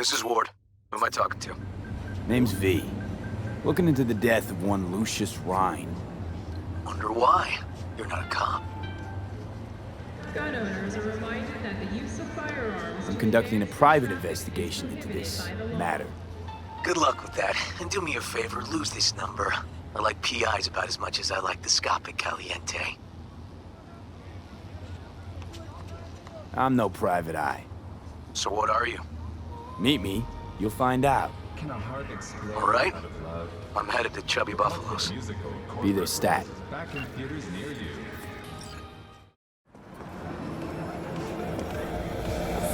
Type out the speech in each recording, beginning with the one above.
This is Ward. Who am I talking to? Name's V. Looking into the death of one Lucius Rhine. Wonder why? You're not a cop. Gun owners are reminded that the use of firearms... I'm conducting a private investigation into this matter. Good luck with that. And do me a favor, lose this number. I like PIs about as much as I like the Scopic Caliente. I'm no private eye. So what are you? Meet me, you'll find out. Can a heart explode All right. out of love? I'm headed to Chubby Buffaloes. Musical Be their stat. back in theaters near you.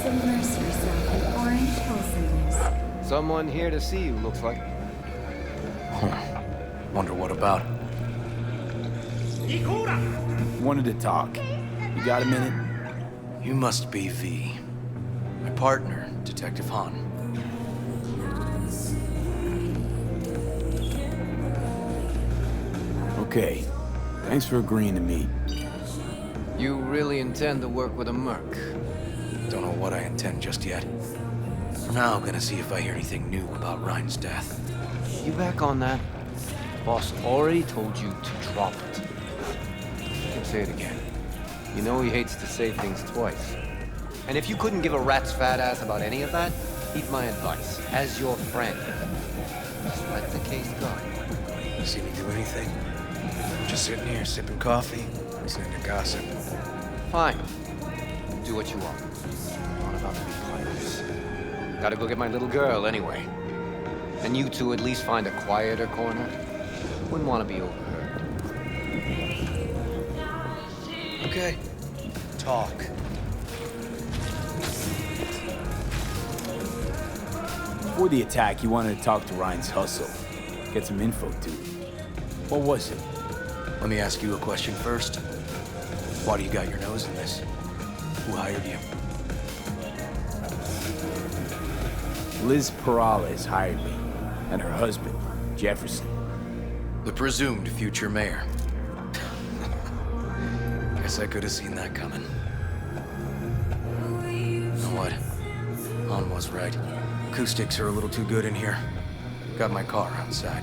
Immerse yourself in orange wholesomeness. Someone here to see you, looks like. Wonder what about? Wanted to talk. You got a minute? You must be V. My partner, Detective Han. Okay. Thanks for agreeing to meet. You really intend to work with a merc? Don't know what I intend just yet. For now, I'm gonna see if I hear anything new about Ryan's death. You back on that? Boss already told you to drop it. I can say it again. You know he hates to say things twice. And if you couldn't give a rat's fat ass about any of that, heed my advice. As your friend, just let the case go. You see me do anything? Just sitting here, sipping coffee, listening to gossip. Fine. Do what you want. I'm not about to be players. Gotta go get my little girl anyway. And you two at least find a quieter corner. Wouldn't want to be overheard. Okay. Talk. Before the attack, you wanted to talk to Ryan's hustle. Get some info, too. What was it? Let me ask you a question first. Why do you got your nose in this? Who hired you? Liz Perales hired me, and her husband, Jefferson. The presumed future mayor. Guess I could have seen that coming. You know what? Han was right. Acoustics are a little too good in here. Got my car outside.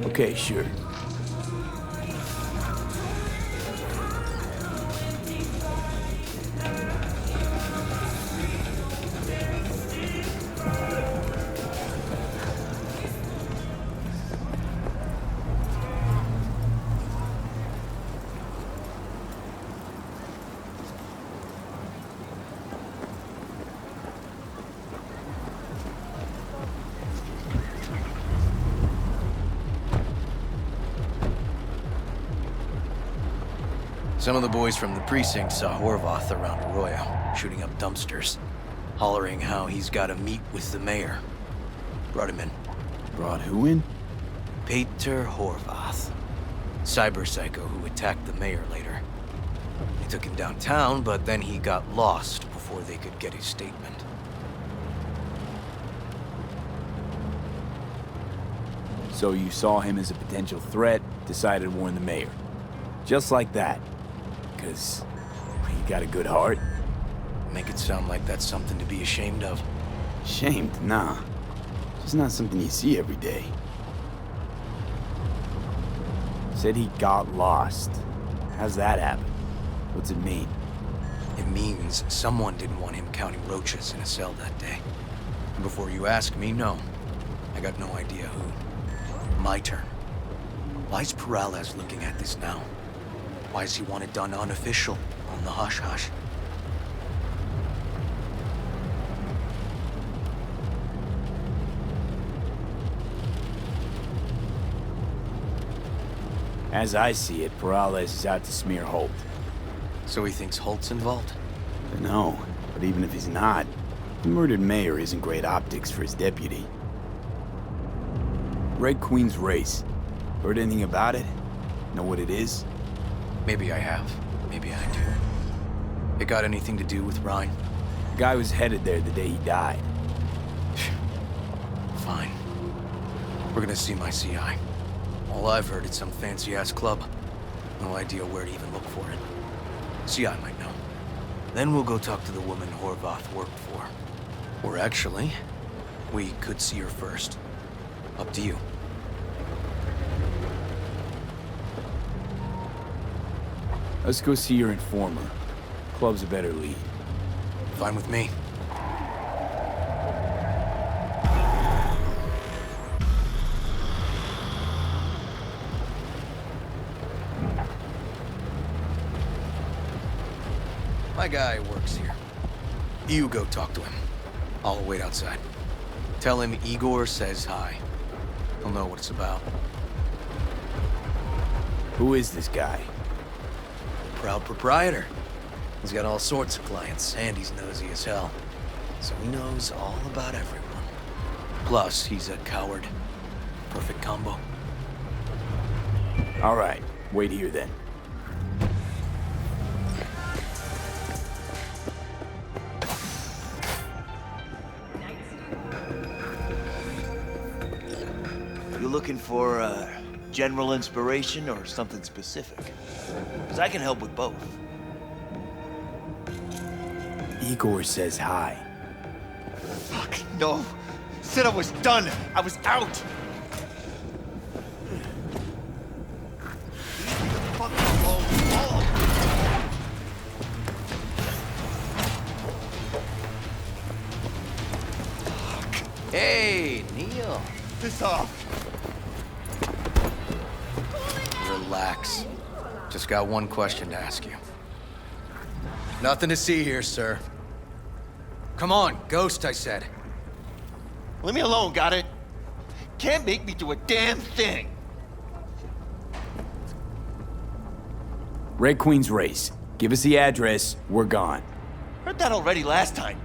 Okay, sure. Some of the boys from the precinct saw Horvath around Arroyo, shooting up dumpsters, hollering how he's got to meet with the mayor. Brought him in. Brought who in? Peter Horvath. Cyber psycho who attacked the mayor later. They took him downtown, but then he got lost before they could get his statement. So you saw him as a potential threat, decided to warn the mayor. Just like that. Because he got a good heart. Make it sound like that's something to be ashamed of. Shamed? Nah. Just not something you see every day. Said he got lost. How's that happen? What's it mean? It means someone didn't want him counting roaches in a cell that day. And before you ask me, no. I got no idea who. My turn. Why's Perales looking at this now? Why does he want it done unofficial, on the hush-hush? As I see it, Perales is out to smear Holt. So he thinks Holt's involved? No, but even if he's not, the murdered mayor isn't great optics for his deputy. Red Queen's race. Heard anything about it? Know what it is? Maybe I have. Maybe I do. It got anything to do with Ryan? The guy was headed there the day he died. Fine. We're gonna see my CI. All I've heard is some fancy-ass club. No idea where to even look for it. CI might know. Then we'll go talk to the woman Horvath worked for. Or actually, we could see her first. Up to you. Let's go see your informer. Club's a better lead. Fine with me. My guy works here. You go talk to him. I'll wait outside. Tell him Igor says hi. He'll know what it's about. Who is this guy? Proud proprietor. He's got all sorts of clients, and he's nosy as hell. So he knows all about everyone. Plus, he's a coward. Perfect combo. All right, wait here then. You looking for general inspiration or something specific? Because I can help with both. Igor says hi. Fuck, no. Said I was done. I was out. Leave me the fuck alone. Hey, Neil. Piss off. Relax. Just got one question to ask you. Nothing to see here, sir. Come on, Ghost, I said. Leave me alone, got it? Can't make me do a damn thing. Red Queen's race. Give us the address, we're gone. Heard that already last time.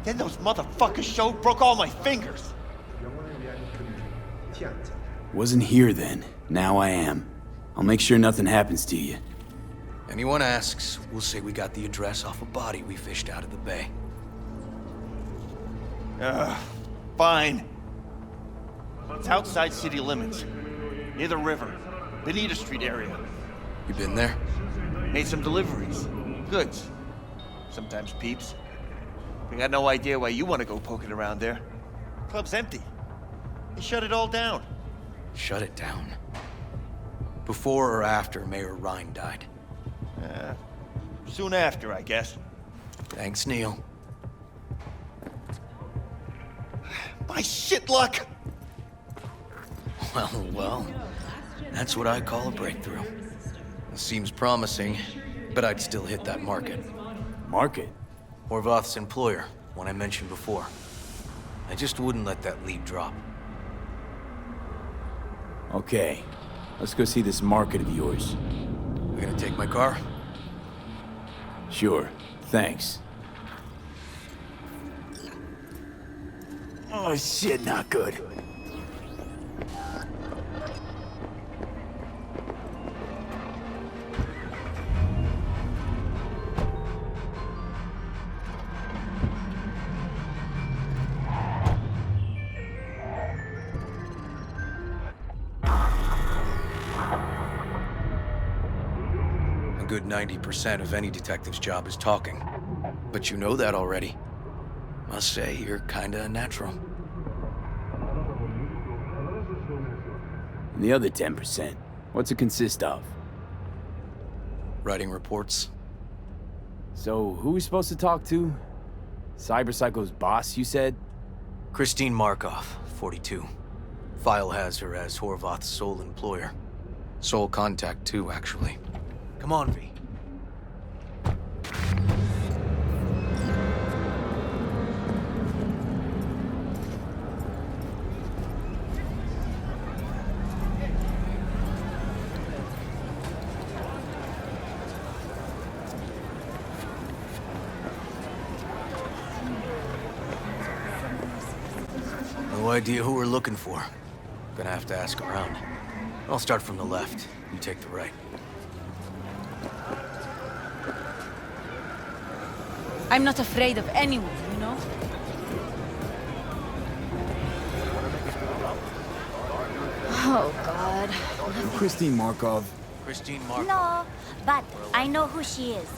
Then those motherfuckers showed, broke all my fingers. Wasn't here then. Now I am. I'll make sure nothing happens to you. Anyone asks, we'll say we got the address off a body we fished out of the bay. Fine. It's outside city limits. Near the river. Benita Street area. You been there? Made some deliveries. Goods. Sometimes peeps. I got no idea why you want to go poking around there. Club's empty. They shut it all down. Shut it down. Before or after Mayor Rhine died? Soon after, I guess. Thanks, Neil. My shit luck! Well, that's what I call a breakthrough. It seems promising, but I'd still hit that market. Market? Horvath's employer, one I mentioned before. I just wouldn't let that lead drop. Okay. Let's go see this market of yours. You gonna take my car? Sure. Thanks. Oh shit, not good. A good 90% of any detective's job is talking. But you know that already. Must say, you're kinda a natural. And the other 10%, what's it consist of? Writing reports. So, who are we supposed to talk to? Cyberpsycho's boss, you said? Christine Markov, 42. File has her as Horvath's sole employer. Sole contact, too, actually. Come on, V. No idea who we're looking for. Gonna have to ask around. I'll start from the left. You take the right. I'm not afraid of anyone, you know? Oh, God. Christine Markov. Christine Markov. No, but I know who she is.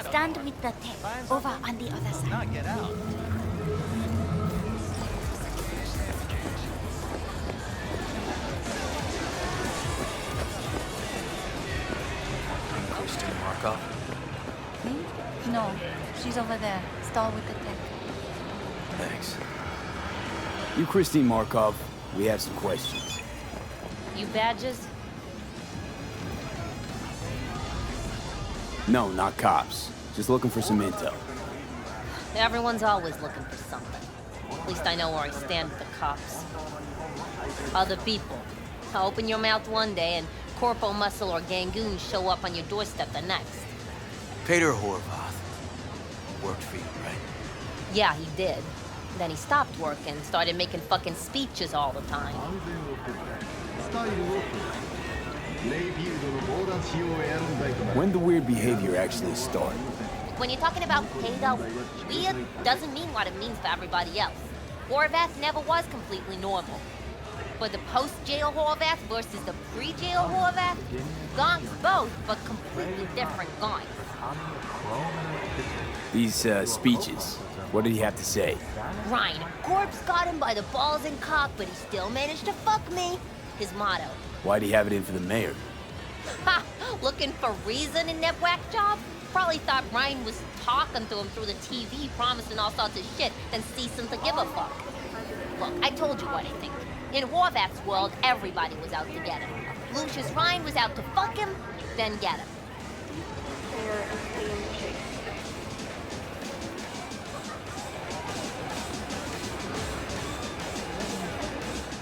Stand with the tape over on the other side. Markov? Me? No. She's over there. Stall with the tech. Thanks. You, Christine Markov, we have some questions. You badges? No, not cops. Just looking for some intel. Everyone's always looking for something. At least I know where I stand with the cops. Other people. Open your mouth one day and Corpo Muscle or Gangoon show up on your doorstep the next. Peter Horvath. Worked for you, right? Yeah, he did. Then he stopped working, started making fucking speeches all the time. When the weird behavior actually start? When you're talking about pedo, weird doesn't mean what it means for everybody else. Horvath never was completely normal. But the post-jail Horvath versus the pre-jail Horvath, gonks both, but completely different gonks. These, speeches, what did he have to say? Ryan, Corpse got him by the balls and cock, but he still managed to fuck me. His motto. Why'd he have it in for the mayor? Ha! Looking for reason in that whack job? Probably thought Ryan was talking to him through the TV, promising all sorts of shit, then ceasing to give a fuck. Look, I told you what I think. In Horvath's world, everybody was out to get him. Lucius Ryan was out to fuck him, then get him.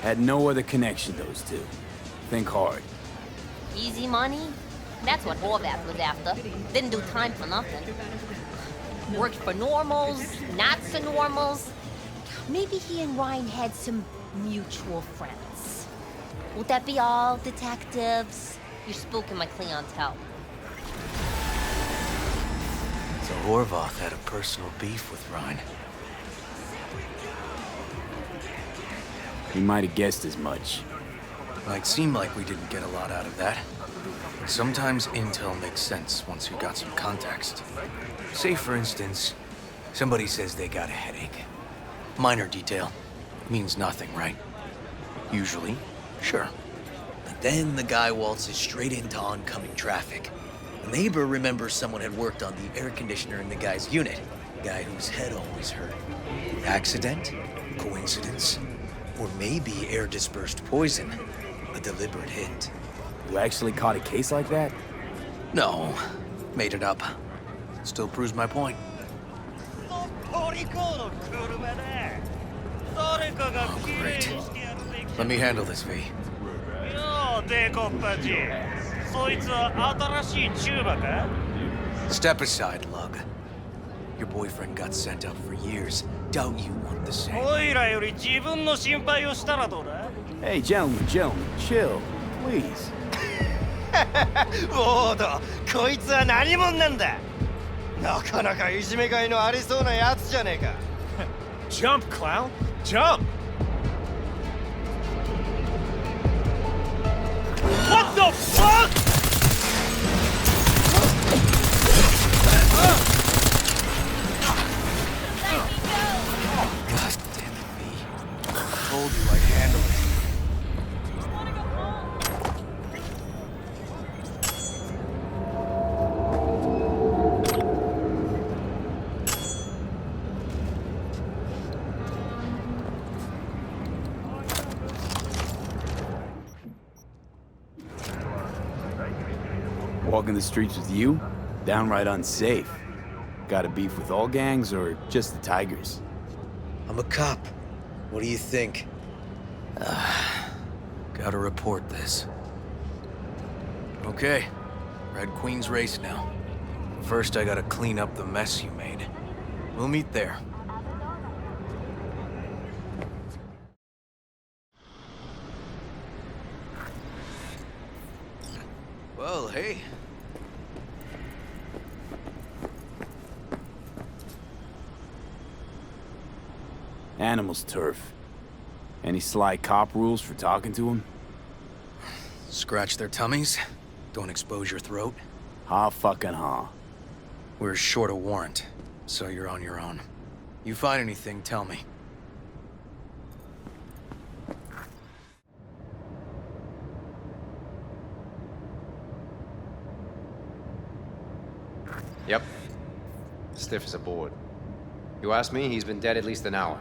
Had no other connection, those two. Think hard. Easy money? That's what Horvath was after. Didn't do time for nothing. Worked for normals, not so normals. Maybe he and Ryan had some mutual friends. Would that be all, detectives? You're spooking my clientele. So Horvath had a personal beef with Ryan. He might have guessed as much. Might seem like we didn't get a lot out of that. But sometimes intel makes sense once you got some context. Say, for instance, somebody says they got a headache. Minor detail. Means nothing, right? Usually, sure. But then the guy waltzes straight into oncoming traffic. A neighbor remembers someone had worked on the air conditioner in the guy's unit. Guy whose head always hurt. Accident? Coincidence? Or maybe air-dispersed poison. A deliberate hit. You actually caught a case like that? No. Made it up. Still proves my point. Oh, great. Let me handle this, V. Step aside, Lug. Your boyfriend got sent up for years. Doubt you want the same. Hey, gentlemen, chill, please. ウォード、こいつは何者なんだ。なかなかいじめがいのありそうなやつじゃねえか。Jump, clown! Jump! What the fuck?! God damn it, V. I told you I'd handle it. Walking the streets with you? Downright unsafe. Got a beef with all gangs or just the Tigers? I'm a cop. What do you think? Gotta report this. Okay. Red Queen's race now. First, I gotta clean up the mess you made. We'll meet there. Well, hey. Animals turf. Any sly cop rules for talking to him? Scratch their tummies. Don't expose your throat. Ha fucking ha. We're short a warrant, so you're on your own. You find anything, tell me. Yep. Stiff as a board. You ask me, he's been dead at least an hour.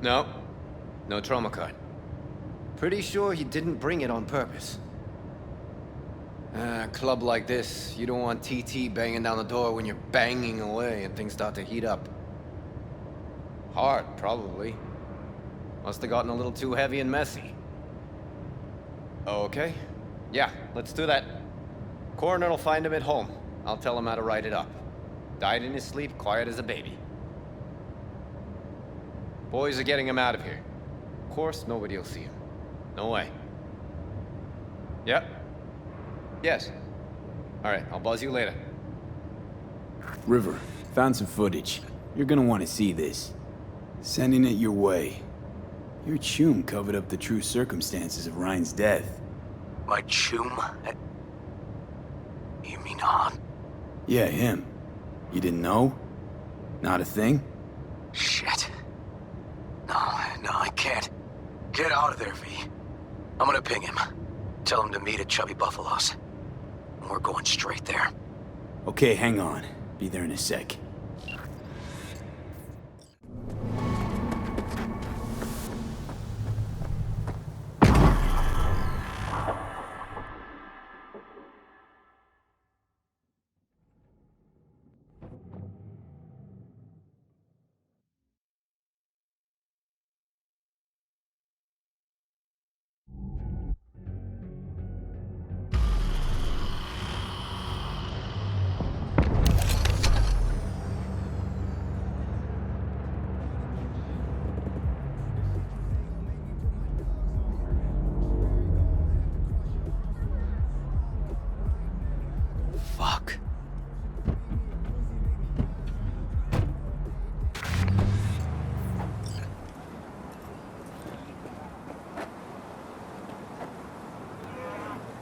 No. No trauma card. Pretty sure he didn't bring it on purpose. A club like this, you don't want TT banging down the door when you're banging away and things start to heat up. Hard, probably. Must have gotten a little too heavy and messy. Okay. Yeah, let's do that. Coroner will find him at home. I'll tell him how to write it up. Died in his sleep, quiet as a baby. Boys are getting him out of here. Of course, nobody will see him. No way. Yep. Yes. All right, I'll buzz you later. River, found some footage. You're gonna want to see this. Sending it your way. Your chum covered up the true circumstances of Ryan's death. My chum? You mean Han? Yeah, him. You didn't know? Not a thing? Shit. No, I can't. Get out of there, V. I'm gonna ping him. Tell him to meet at Chubby Buffalo's. We're going straight there. Okay, hang on. Be there in a sec. Fuck.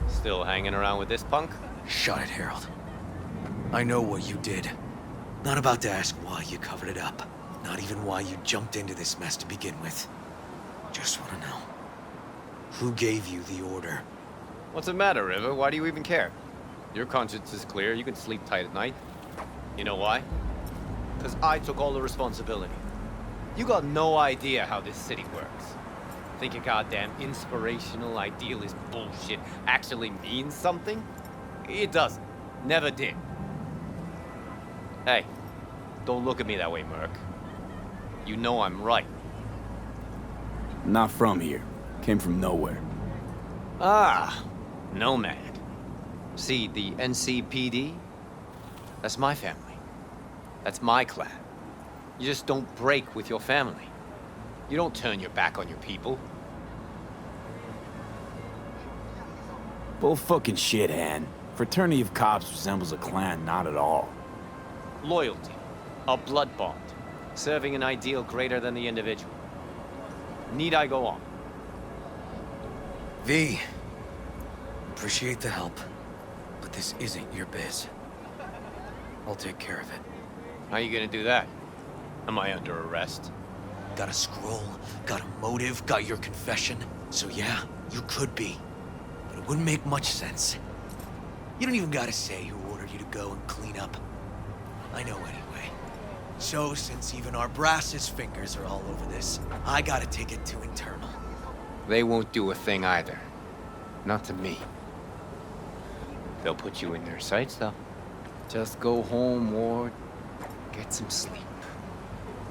Still hanging around with this punk? Shut it, Harold. I know what you did. Not about to ask why you covered it up. Not even why you jumped into this mess to begin with. Just want to know. Who gave you the order? What's the matter, River? Why do you even care? Your conscience is clear. You can sleep tight at night. You know why? Because I took all the responsibility. You got no idea how this city works. Think your goddamn inspirational, idealist bullshit actually means something? It doesn't. Never did. Hey, don't look at me that way, Merc. You know I'm right. Not from here. Came from nowhere. Ah, nomad. See, the NCPD? That's my family. That's my clan. You just don't break with your family. You don't turn your back on your people. Bull fucking shit, Han. Fraternity of cops resembles a clan, not at all. Loyalty. A blood bond. Serving an ideal greater than the individual. Need I go on? V. Appreciate the help, but this isn't your biz. I'll take care of it. How you gonna do that? Am I under arrest? Got a scroll, got a motive, got your confession. So yeah, you could be. But it wouldn't make much sense. You don't even gotta say who ordered you to go and clean up. I know anyway. So since even our brass's fingers are all over this, I gotta take it to internal. They won't do a thing either. Not to me. They'll put you in their sights, though. Just go home, Ward. Get some sleep.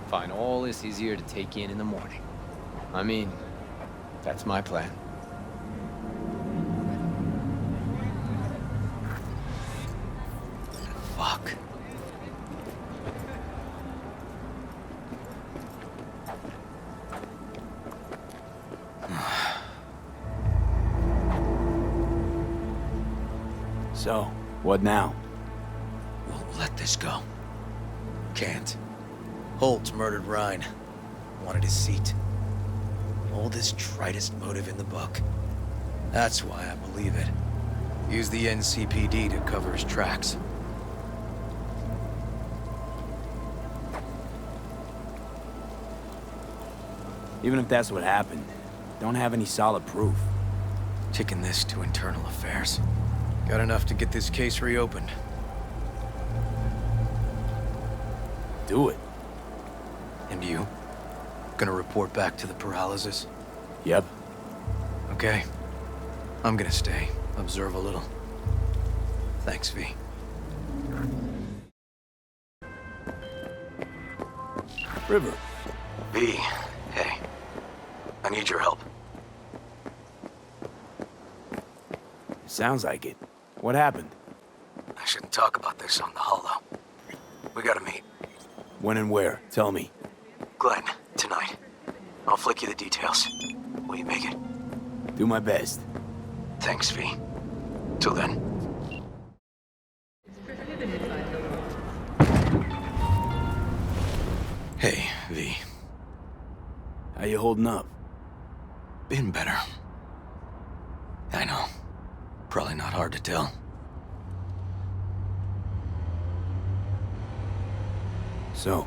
Find all this easier to take in the morning. I mean, that's my plan. Fuck. So, what now? Won't let this go. Can't. Holt murdered Ryan. Wanted his seat. Oldest, tritest motive in the book. That's why I believe it. Use the NCPD to cover his tracks. Even if that's what happened, don't have any solid proof. Kicking this to internal affairs. Got enough to get this case reopened. do it. And you? Gonna report back to the paralysis? Yep. Okay. I'm gonna stay. Observe a little. Thanks, V. River. V, hey. I need your help. Sounds like it. What happened? I shouldn't talk about this on the holo. We gotta meet. When and where? Tell me. Glenn, tonight. I'll flick you the details. Will you make it? Do my best. Thanks, V. Till then. Hey, V. How you holding up? Been better. I know. Probably not hard to tell. So,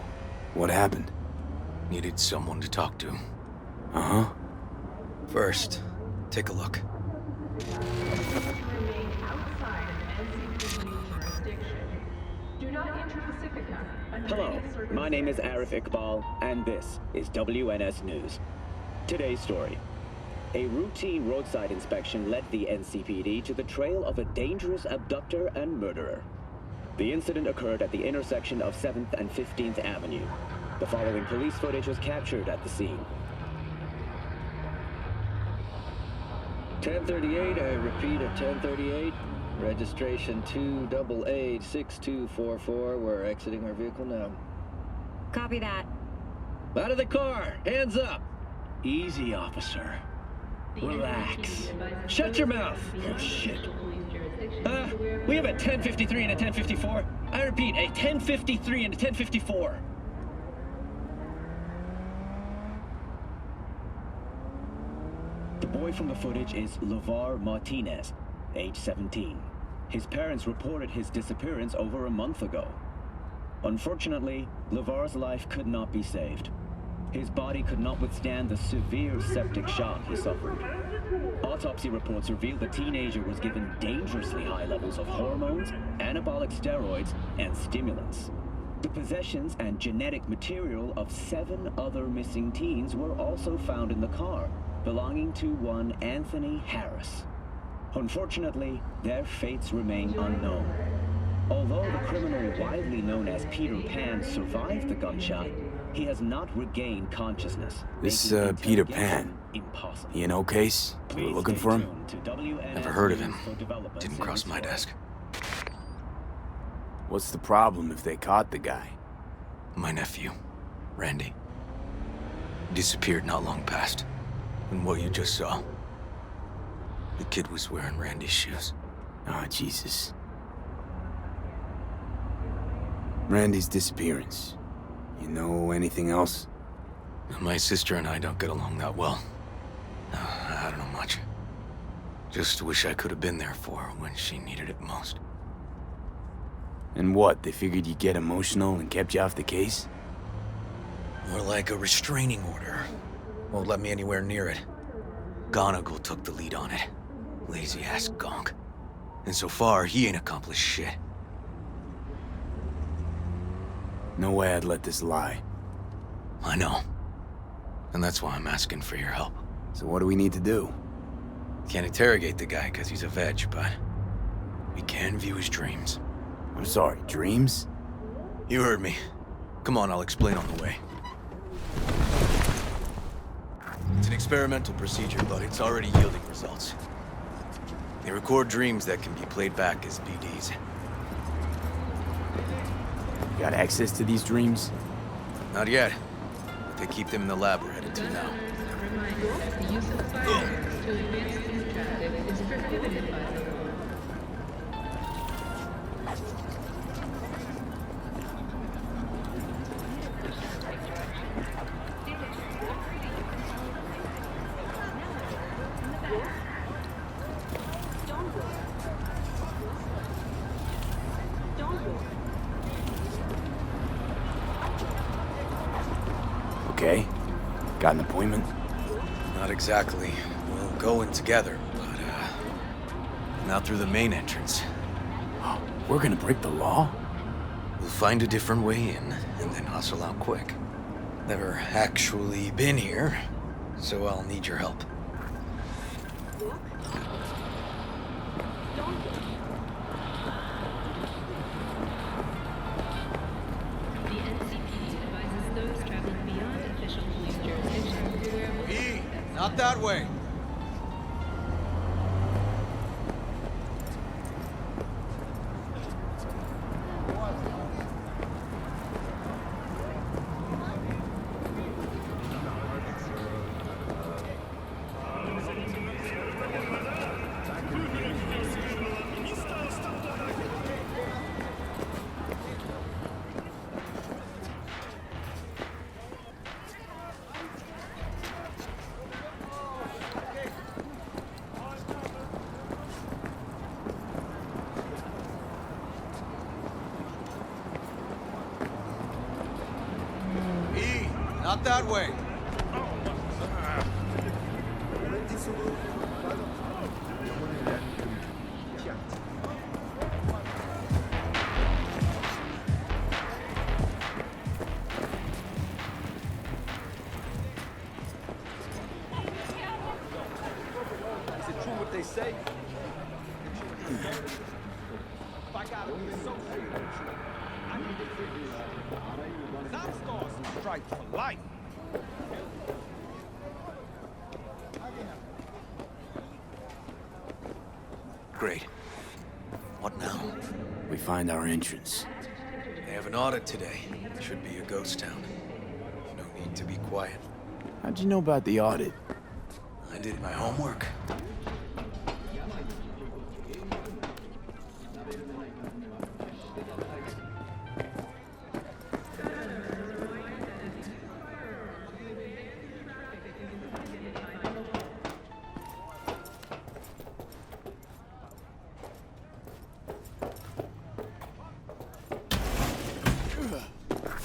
what happened? Needed someone to talk to. Uh-huh. First, take a look. Remain outside of NCPD jurisdiction. Do not enter Pacifica under Hello, any circumstances. my name is Arif Iqbal, and this is WNS News. Today's story. A routine roadside inspection led the NCPD to the trail of a dangerous abductor and murderer. The incident occurred at the intersection of 7th and 15th Avenue. The following police footage was captured at the scene. 1038, I repeat at 1038. Registration 2886244. We're exiting our vehicle now. Copy that. Out of the car! Hands up! Easy, officer. Relax. Shut your mouth! Oh, shit. We have a 1053 and a 1054. I repeat, a 1053 and a 1054. The boy from the footage is LeVar Martinez, age 17. His parents reported his disappearance over a month ago. Unfortunately, LeVar's life could not be saved. His body could not withstand the severe septic shock he suffered. Autopsy reports revealed the teenager was given dangerously high levels of hormones, anabolic steroids, and stimulants. The possessions and genetic material of 7 other missing teens were also found in the car, belonging to one Anthony Harris. Unfortunately, their fates remain unknown. Although the criminal widely known as Peter Pan survived the gunshot, he has not regained consciousness. This, making Peter interrogation Pan. impossible. He in case? We were looking for him? Never heard of him. Didn't cross my desk. What's the problem if they caught the guy? My nephew, Randy. Disappeared not long past. And what you just saw. The kid was wearing Randy's shoes. Oh, Jesus. Randy's disappearance. You know anything else? My sister and I don't get along that well. I don't know much. Just wish I could have been there for her when she needed it most. And what, they figured you'd get emotional and kept you off the case? More like a restraining order. Won't let me anywhere near it. Gonigal took the lead on it. Lazy-ass gonk. And so far, he ain't accomplished shit. No way I'd let this lie. I know. And that's why I'm asking for your help. So what do we need to do? Can't interrogate the guy because he's a veg, but we can view his dreams. I'm sorry, dreams? You heard me. Come on, I'll explain on the way. It's an experimental procedure, but it's already yielding results. They record dreams that can be played back as BDs. Got access to these dreams? Not yet, but they keep them in the lab we're headed to now. Reminder that the use of firearms to advance the objective is prohibited by the law. Okay. Got an appointment? Not exactly. We'll go in together, but, not through the main entrance. We're gonna break the law? We'll find a different way in, and then hustle out quick. Never actually been here, so I'll need your help. The NCPD advises those traveling beyond official police jurisdiction to beware of E, not that way. E, not that way. Is it true what they say? If I gotta be associated with you, I need to figure it out. I'm stars and stripes for life. Great. What now? We find our entrance. They have an audit today. Should be a ghost town. No need to be quiet. How'd you know about the audit? I did my homework.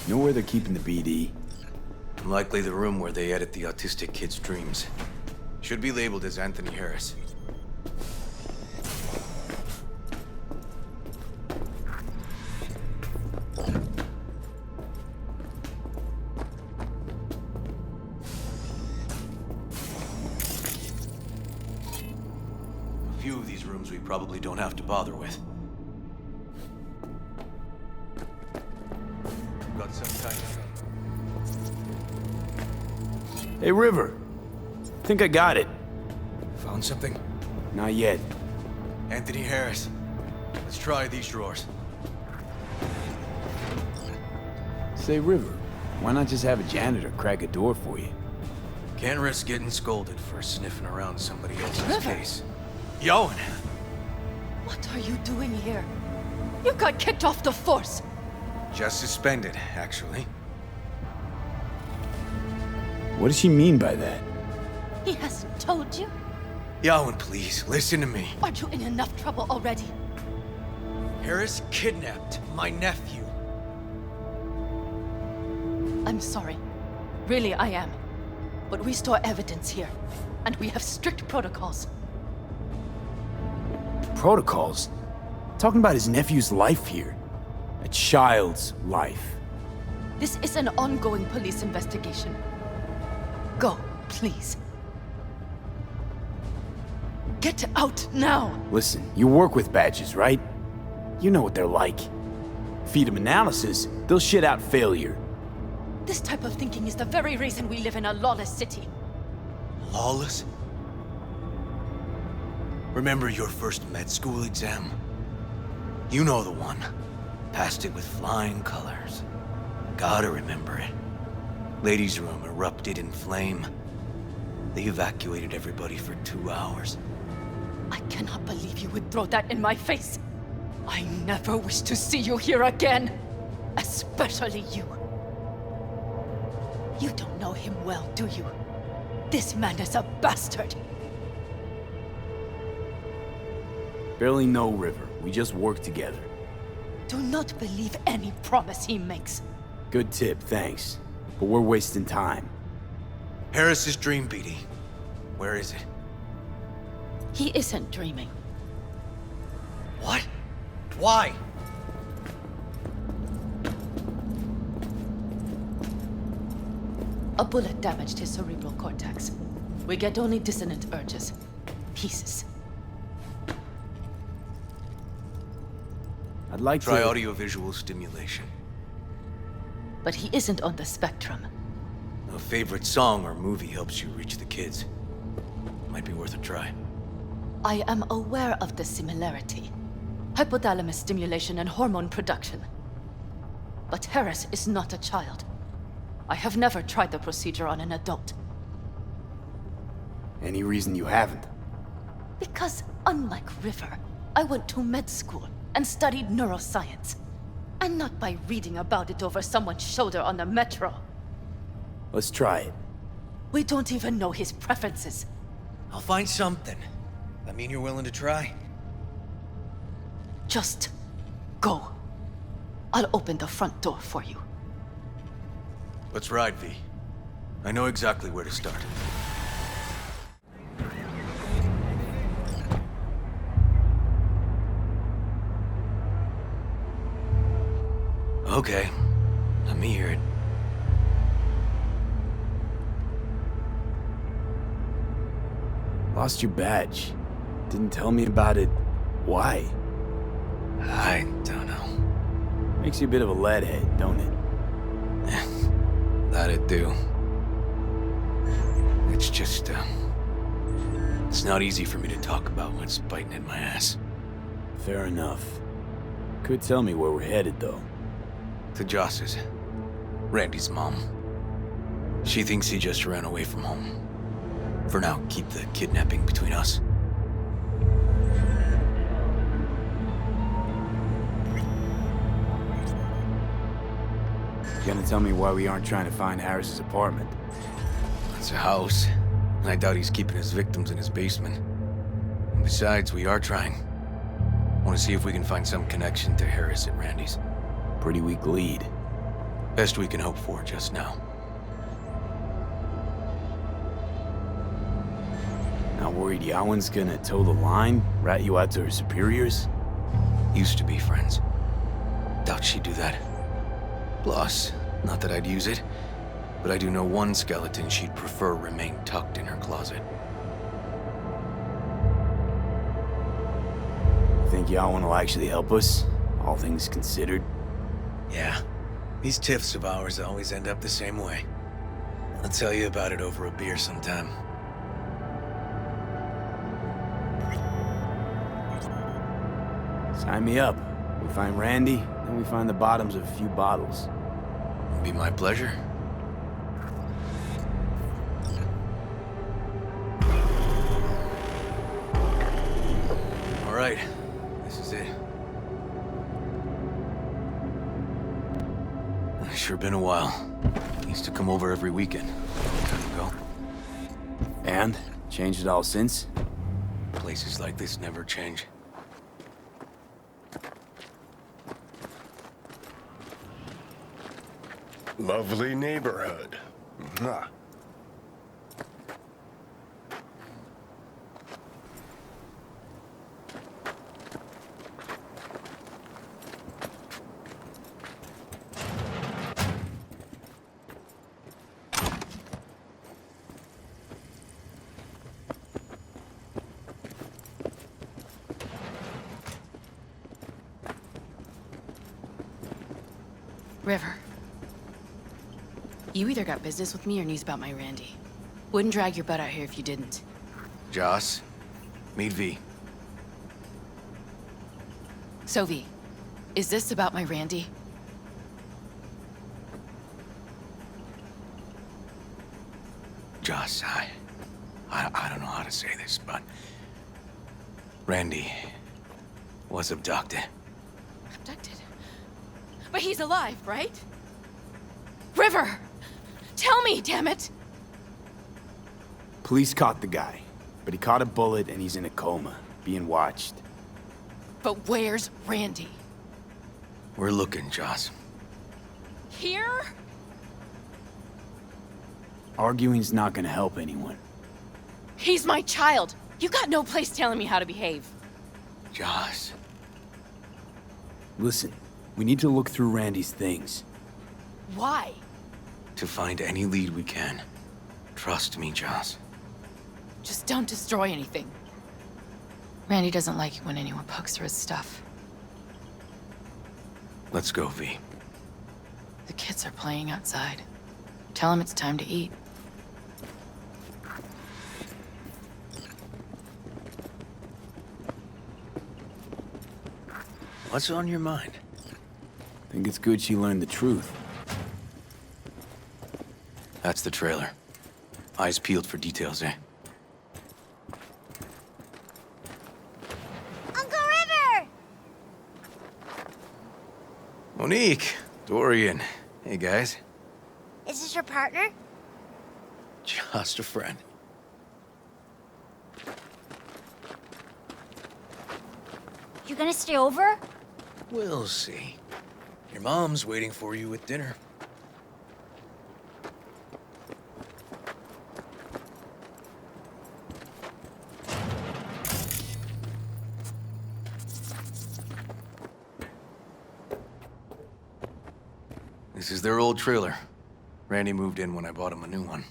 Know where they're keeping the BD? Likely the room where they edit the autistic kid's dreams. Should be labeled as Anthony Harris. A few of these rooms we probably don't have to bother with. Got some kind of... Hey, River. Think I got it. Found something? Not yet. Anthony Harris. Let's try these drawers. Say, River, why not just have a janitor crack a door for you? Can't risk getting scolded for sniffing around somebody else's River. case. Yoan! What are you doing here? You got kicked off the force. Just suspended, actually. What does she mean by that? He hasn't told you? Yoan, please, listen to me. Are you in enough trouble already? Harris kidnapped my nephew. I'm sorry. Really, I am. But we store evidence here, and we have strict protocols. Protocols? Talking about his nephew's life here. A child's life. This is an ongoing police investigation. Go, please. Get out now! Listen, you work with badges, right? You know what they're like. Feed them analysis, they'll shit out failure. This type of thinking is the very reason we live in a lawless city. Lawless? Remember your first med school exam? You know the one. Passed it with flying colors. Gotta remember it. Ladies' room erupted in flame. They evacuated everybody for 2 hours. I cannot believe you would throw that in my face. I never wish to see you here again. Especially you. You don't know him well, do you? This man is a bastard. Barely know River. We just work together. Do not believe any promise he makes. Good tip, thanks. But we're wasting time. Harris's dream, BD. Where is it? He isn't dreaming. What? Why? A bullet damaged his cerebral cortex. We get only dissonant urges. Pieces. I'd like Try to... audiovisual stimulation. But he isn't on the spectrum. A favorite song or movie helps you reach the kids. Might be worth a try. I am aware of the similarity. Hypothalamus stimulation and hormone production. But Harris is not a child. I have never tried the procedure on an adult. Any reason you haven't? Because, unlike River, I went to med school and studied neuroscience. And not by reading about it over someone's shoulder on the metro. Let's try it. We don't even know his preferences. I'll find something. I mean you're willing to try? Just go. I'll open the front door for you. Let's ride, V. I know exactly where to start. Okay. Let me hear it. Lost your badge. Didn't tell me about it. Why? I don't know. Makes you a bit of a leadhead, don't it? That it do. It's just, it's not easy for me to talk about what's biting at my ass. Fair enough. Could tell me where we're headed, though. To Joss's. Randy's mom. She thinks he just ran away from home. For now, keep the kidnapping between us. You gonna tell me why we aren't trying to find Harris's apartment? It's a house, and I doubt he's keeping his victims in his basement. And besides, we are trying. Want to see if we can find some connection to Harris at Randy's. Pretty weak lead. Best we can hope for just now. Not worried Yawen's gonna toe the line? Rat you out to her superiors? Used to be friends. Doubt she'd do that. Plus, not that I'd use it, but I do know one skeleton she'd prefer remain tucked in her closet. Think Yawen will actually help us? All things considered? Yeah. These tiffs of ours always end up the same way. I'll tell you about it over a beer sometime. Sign me up. We find Randy, then we find the bottoms of a few bottles. It'd be my pleasure. All right, this is it. Sure been a while. Used to come over every weekend. Long time ago. And? Changed it all since? Places like this never change. Lovely neighborhood. Mwah. River. You either got business with me or news about my Randy. Wouldn't drag your butt out here if you didn't. Joss, meet V. So V, is this about my Randy? Joss, I don't know how to say this, but Randy was abducted. Abducted? But he's alive, right? River! Tell me, damn it! Police caught the guy, but he caught a bullet and he's in a coma, being watched. But where's Randy? We're looking, Joss. Here? Arguing's not gonna help anyone. He's my child. You got no place telling me how to behave. Joss. Listen, we need to look through Randy's things. Why? to find any lead we can. Trust me, Joss. Just don't destroy anything. Randy doesn't like it when anyone pokes through his stuff. Let's go, V. The kids are playing outside. Tell them it's time to eat. What's on your mind? Think it's good she learned the truth. That's the trailer. Eyes peeled for details, eh? Uncle River! Monique, Dorian. Hey, guys. Is this your partner? Just a friend. You gonna stay over? We'll see. Your mom's waiting for you with dinner. This is their old trailer. Randy moved in when I bought him a new one.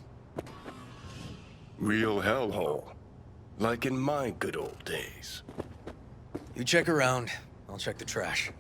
Real hellhole. Like in my good old days. You check around, I'll check the trash.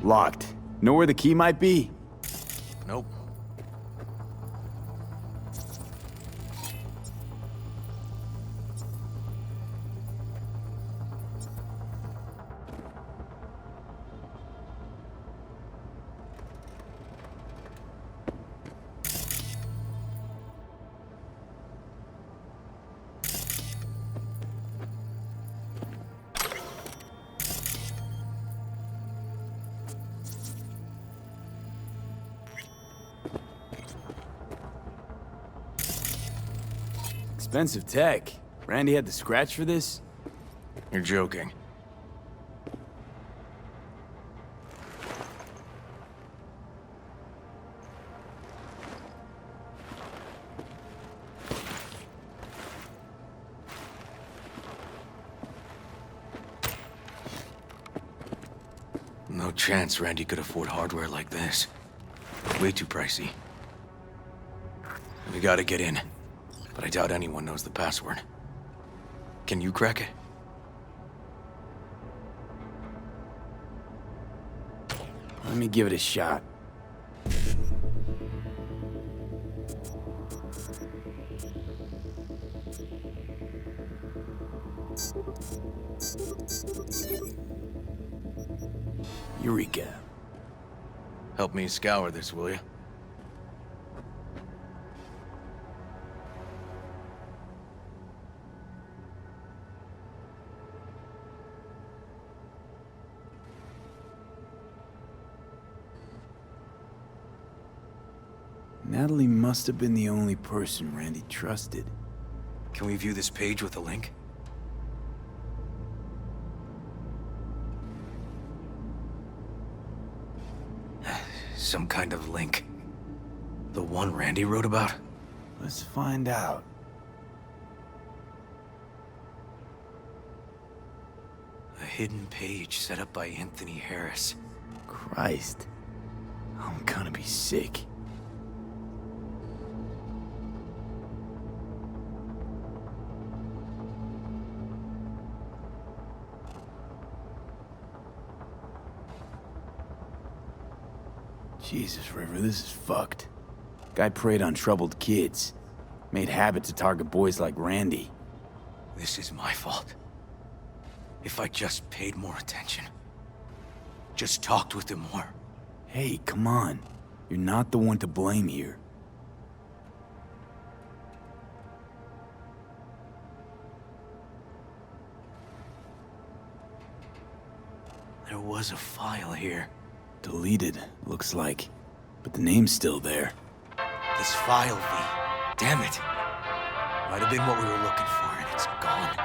Locked. Know where the key might be? Nope. Expensive tech. Randy had to scratch for this? You're joking. No chance Randy could afford hardware like this. Way too pricey. We gotta get in. But I doubt anyone knows the password. Can you crack it? Let me give it a shot. Eureka. Help me scour this, will you? Natalie must have been the only person Randy trusted. Can we view this page with a link? Some kind of link. The one Randy wrote about? Let's find out. A hidden page set up by Anthony Harris. Christ. I'm gonna be sick. Jesus, River, this is fucked. Guy preyed on troubled kids. Made habit to target boys like Randy. This is my fault. If I just paid more attention. Just talked with him more. Hey, come on. You're not the one to blame here. There was a file here. Deleted, looks like. But the name's still there. This file, V. Damn it. Might have been what we were looking for, and it's gone.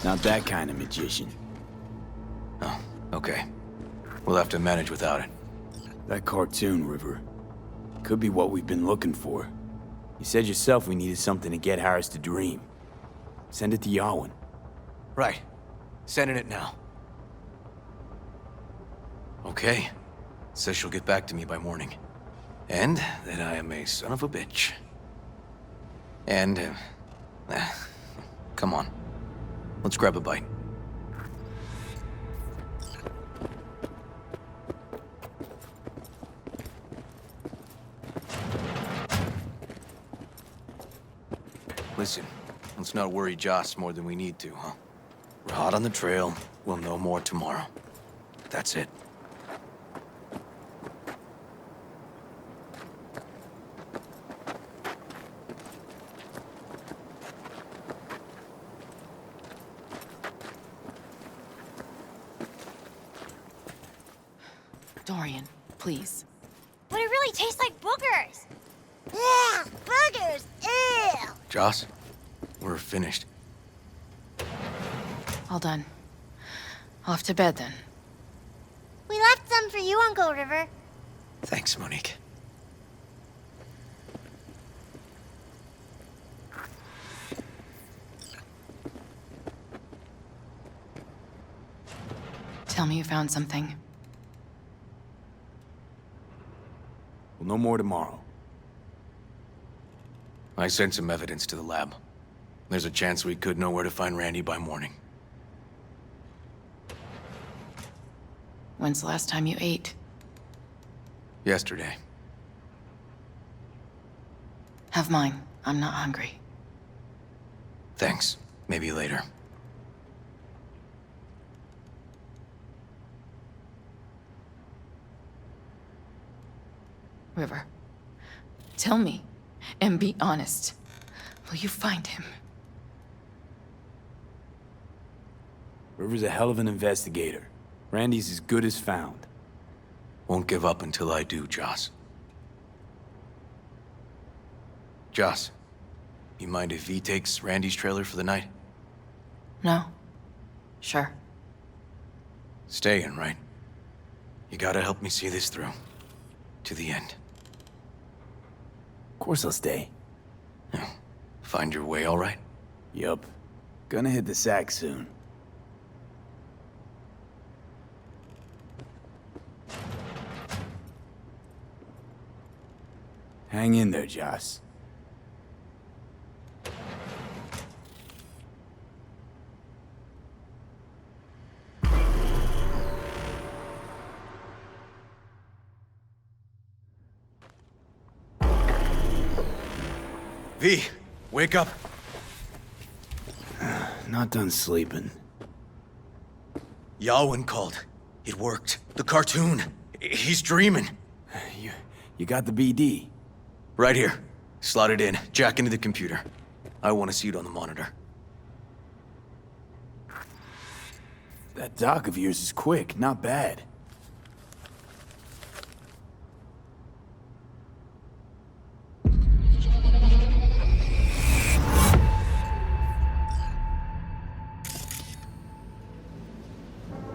Not that kind of magician. Oh, okay. We'll have to manage without it. That cartoon, River. Could be what we've been looking for. You said yourself we needed something to get Harris to dream. Send it to Yawin. Right. Sending it now. Okay. Says she'll get back to me by morning. And that I am a son of a bitch. And, come on. Let's grab a bite. Listen, let's not worry Joss more than we need to, huh? We're hot on the trail. We'll know more tomorrow. That's it. Dorian, please. But it really tastes like boogers. Yeah, boogers. Ew. Joss, we're finished. All done. Off to bed then. We left some for you, Uncle River. Thanks, Monique. Tell me you found something. We'll know more tomorrow. I sent some evidence to the lab. There's a chance we could know where to find Randy by morning. When's the last time you ate? Yesterday. Have mine. I'm not hungry. Thanks. Maybe later. River, tell me, and be honest. Will you find him? River's a hell of an investigator. Randy's as good as found. Won't give up until I do, Joss. Joss, you mind if V takes Randy's trailer for the night? No. Sure. Staying, right? You gotta help me see this through. To the end. Of course I'll stay. Find your way all right? Yup. Gonna hit the sack soon. Hang in there, Joss. V, wake up. Not done sleeping. Yawin called. It worked. The cartoon. He's dreaming. You got the BD? Right here. Slot it in. Jack into the computer. I want to see it on the monitor. That doc of yours is quick, not bad.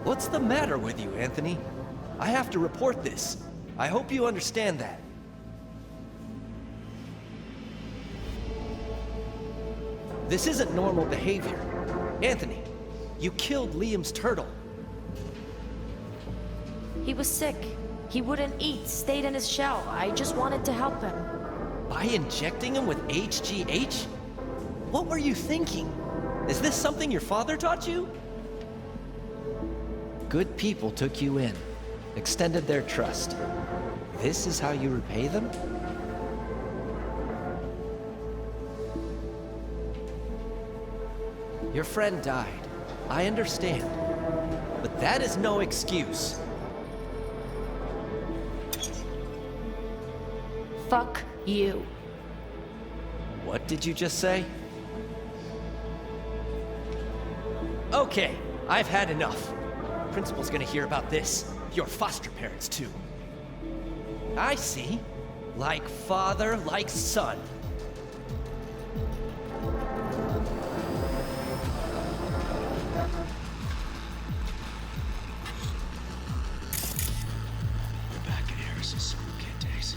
What's the matter with you, Anthony? I have to report this. I hope you understand that. This isn't normal behavior. Anthony, you killed Liam's turtle. He was sick. He wouldn't eat, stayed in his shell. I just wanted to help him. By injecting him with HGH? What were you thinking? Is this something your father taught you? Good people took you in, extended their trust. This is how you repay them? Your friend died. I understand. But that is no excuse. Fuck you. What did you just say? Okay, I've had enough. Principal's gonna hear about this. Your foster parents, too. I see. Like father, like son. We're back at Harris's school kid days.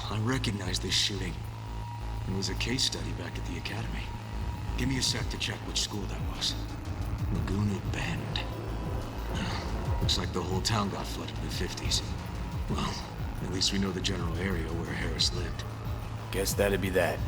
I recognize this shooting. It was a case study back at the academy. Give me a sec to check which school that was. Laguna Bend. Looks like the whole town got flooded in the 50s. Well, at least we know the general area where Harris lived. Guess that'd be that.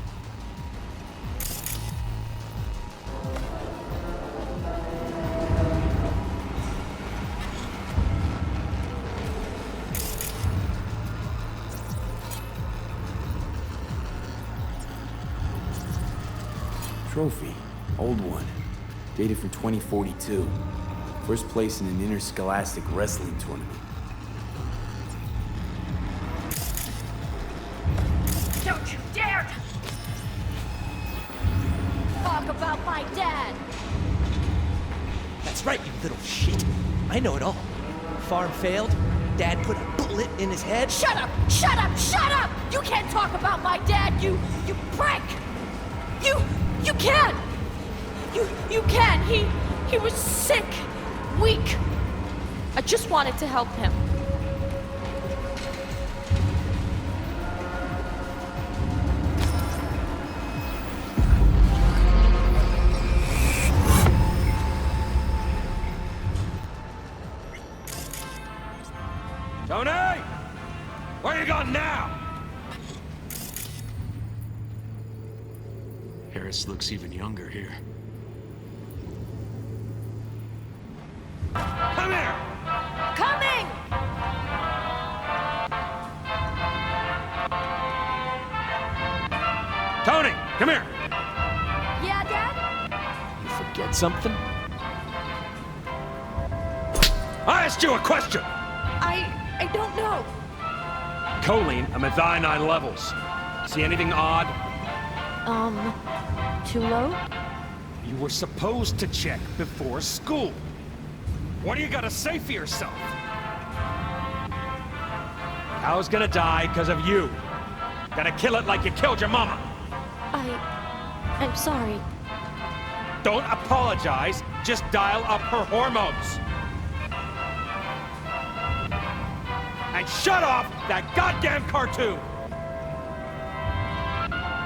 Trophy. Old one. Dated from 2042. First place in an interscholastic wrestling tournament. Don't you dare talk about my dad! That's right, you little shit. I know it all. Farm failed. Dad put a bullet in his head. Shut up! Shut up! Shut up! You can't talk about my dad, you prick! You can! You can! He was sick, weak. I just wanted to help him. Tony! Where you going now? Harris looks even younger here. Come here! Coming! Tony, come here! Yeah, Dad? You forget something? I asked you a question! I don't know. Choline and methionine levels. See anything odd? Too low? You were supposed to check before school. What do you gotta say for yourself? Cal's gonna die because of you. Gotta kill it like you killed your mama. I'm sorry. Don't apologize, just dial up her hormones. And shut off that goddamn cartoon!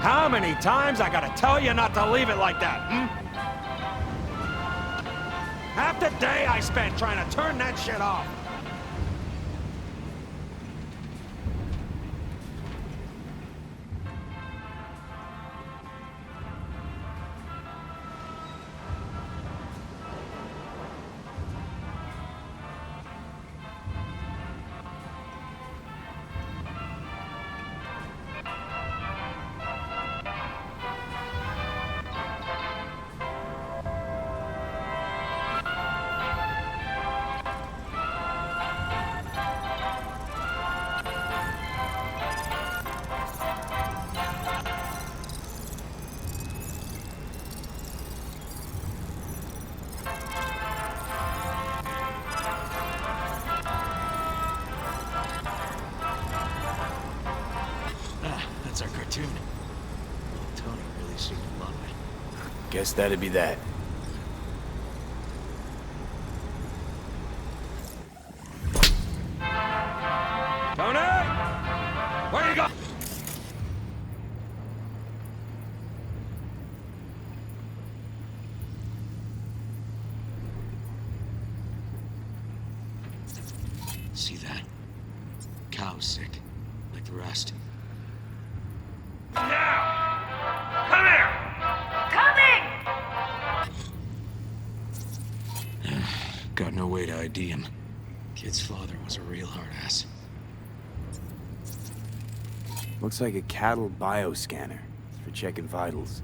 How many times I gotta tell you not to leave it like that, Half the day I spent trying to turn that shit off. That's our cartoon. Tony really seemed to love it. Guess that'd be that. Tony! Where you go? See that? Cow's sick, like the rest. Now! Come here! way to ID him. Kid's father was a real hard ass. Looks like a cattle bioscanner for checking vitals.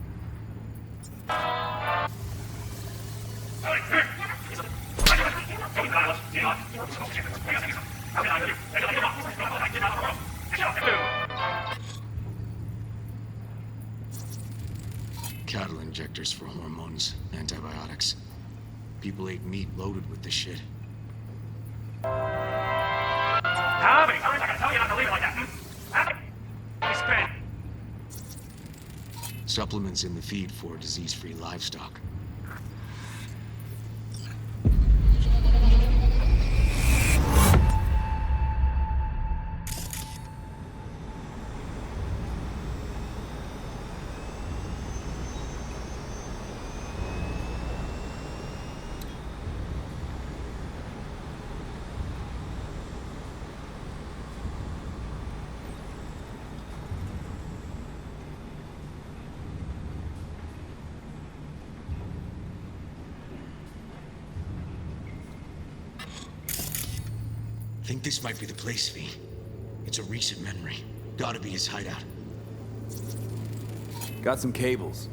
Cattle injectors for hormones, antibiotics. People ate meat loaded with this shit. Tommy! I can tell you not to leave it like that. Supplements in the feed for disease-free livestock. Think this might be the place, V. It's a recent memory. Gotta be his hideout. Got some cables.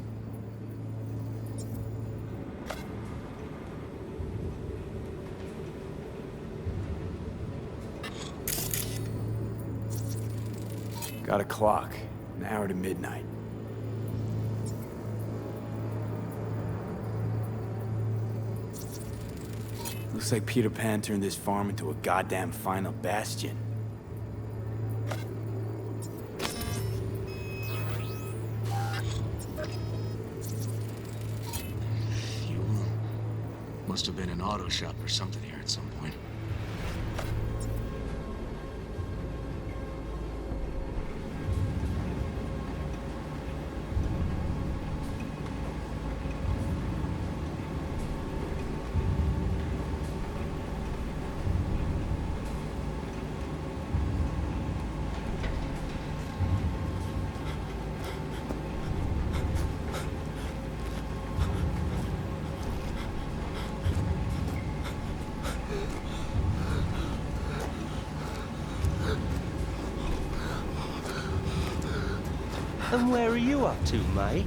Got a clock. An hour to midnight. Looks like Peter Pan turned this farm into a goddamn final bastion. Fuel. Must have been an auto shop or something here at some point. And where are you up to, mate?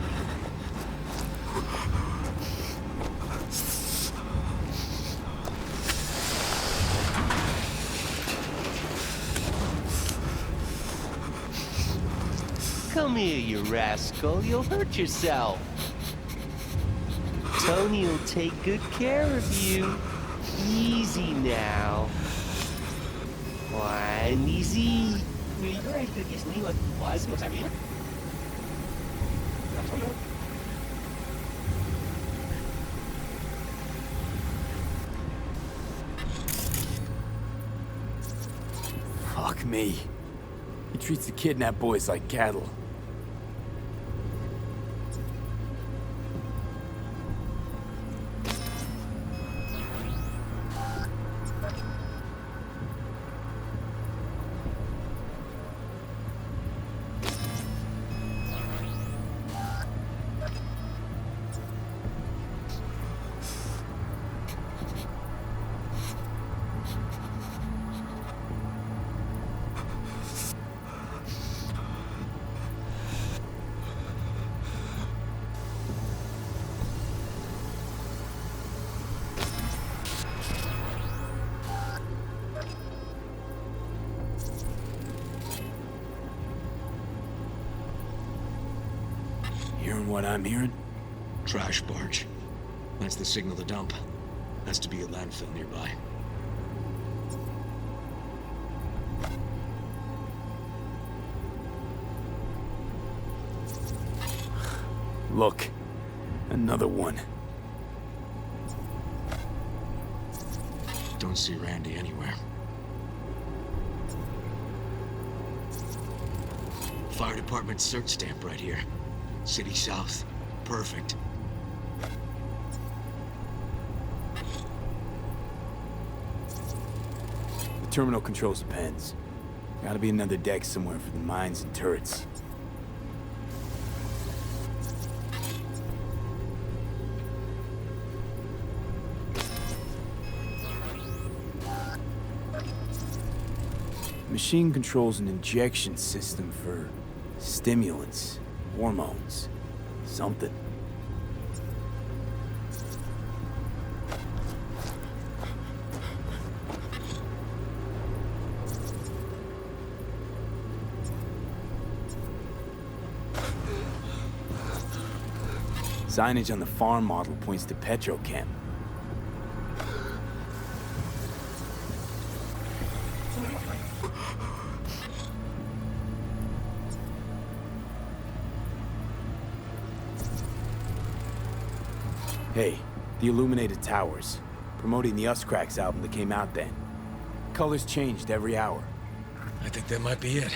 Come here, you rascal. You'll hurt yourself. Tony will take good care of you. Easy now. One easy. Fuck me. He treats the kidnapped boys like cattle. Hearing what I'm hearing? Trash barge. That's the signal to dump. Has to be a landfill nearby. Look. Another one. Don't see Randy anywhere. Fire department search stamp right here. City South. Perfect. The terminal controls the pens. Gotta be another deck somewhere for the mines and turrets. machine controls an injection system for stimulants, hormones, something. Signage on the farm model points to petrochem. Hey, the illuminated towers, promoting the Us Cracks album that came out then. Colors changed every hour. I think that might be it.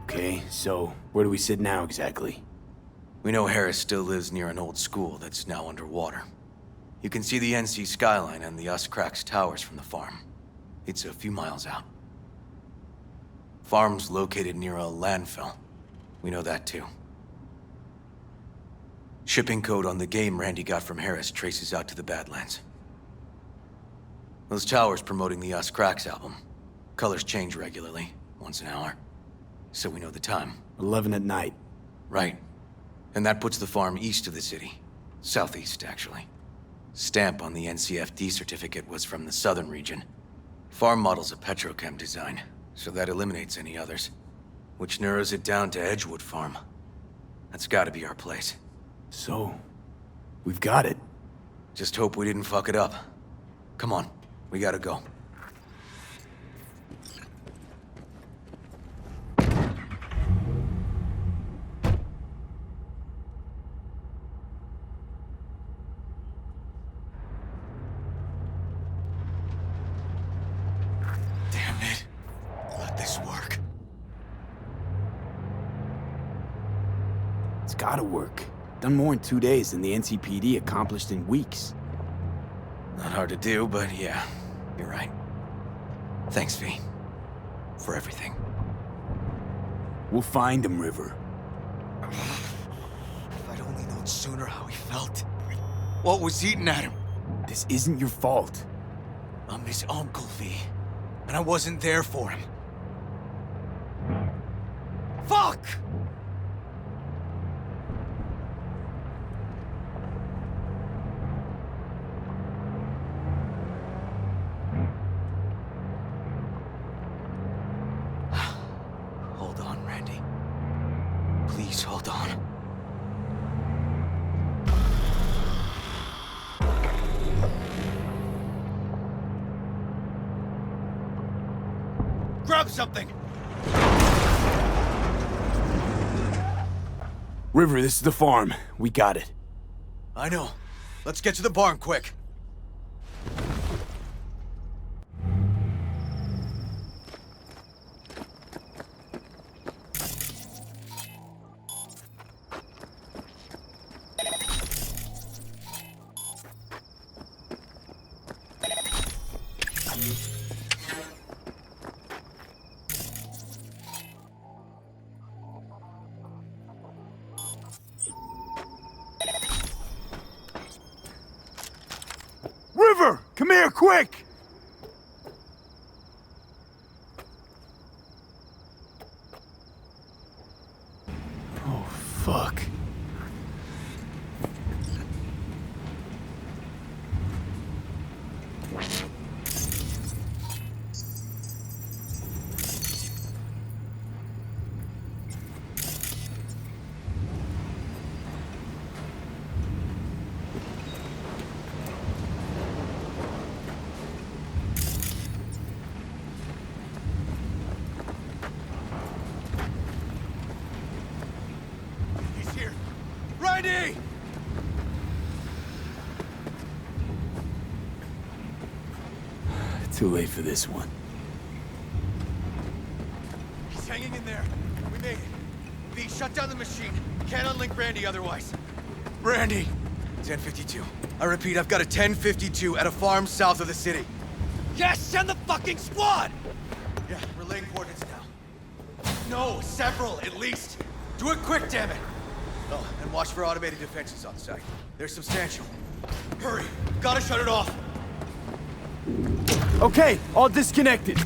Okay, so where do we sit now exactly? We know Harris still lives near an old school that's now underwater. You can see the NC skyline and the Us Cracks towers from the farm. It's a few miles out. Farm's located near a landfill. We know that too. Shipping code on the game Randy got from Harris traces out to the Badlands. Those towers promoting the Us Cracks album. Colors change regularly, once an hour. So we know the time. 11 at night. Right. And that puts the farm east of the city. Southeast, actually. Stamp on the NCPD certificate was from the southern region. Farm model's a petrochem design, so that eliminates any others. Which narrows it down to Edgewood Farm. That's gotta be our place. So, we've got it. Just hope we didn't fuck it up. Come on, we gotta go. Damn it. Let this work. It's gotta work. Done more in 2 days than the NCPD accomplished in weeks. Not hard to do, but yeah, you're right. Thanks, V. For everything. We'll find him, River. If I'd only known sooner how he felt. What was eating at him? This isn't your fault. I'm his uncle, V. And I wasn't there for him. Fuck! Hold on, Randy. Please hold on. Grab something! River, this is the farm. We got it. I know. Let's get to the barn quick. River! Come here, quick! Oh, fuck. He's here. Randy! Too late for this one. He's hanging in there. We made it. V, shut down the machine. Can't unlink Randy otherwise. Randy! 1052. I repeat, I've got a 1052 at a farm south of the city. Yes, send the fucking squad! Yeah, relaying coordinates now. No, several, at least. Do it quick, damn it! Oh, and watch for automated defenses on site. They're substantial. Hurry! Gotta shut it off! Okay, all disconnected.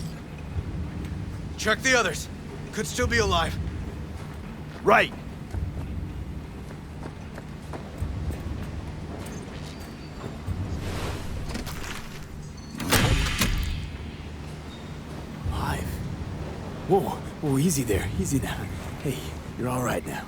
Check the others. Could still be alive. Right. Alive. Whoa, whoa, easy there, easy now. Hey, you're all right now.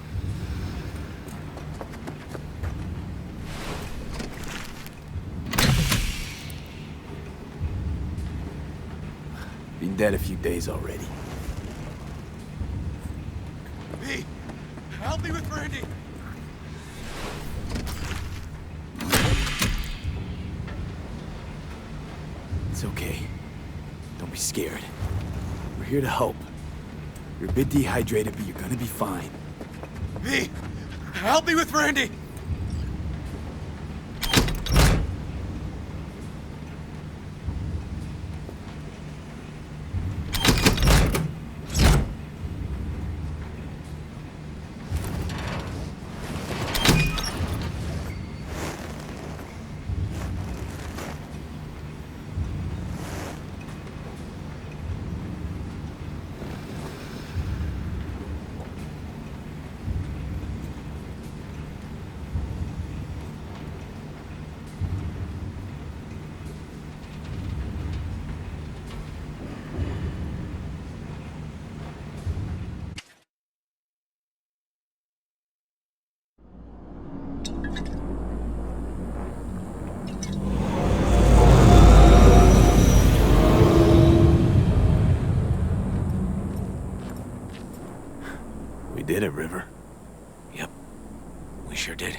Been dead a few days already. V! Help me with Randy! It's okay. Don't be scared. We're here to help. You're a bit dehydrated, but you're gonna be fine. V! Help me with Randy! We did it, River. Yep. We sure did.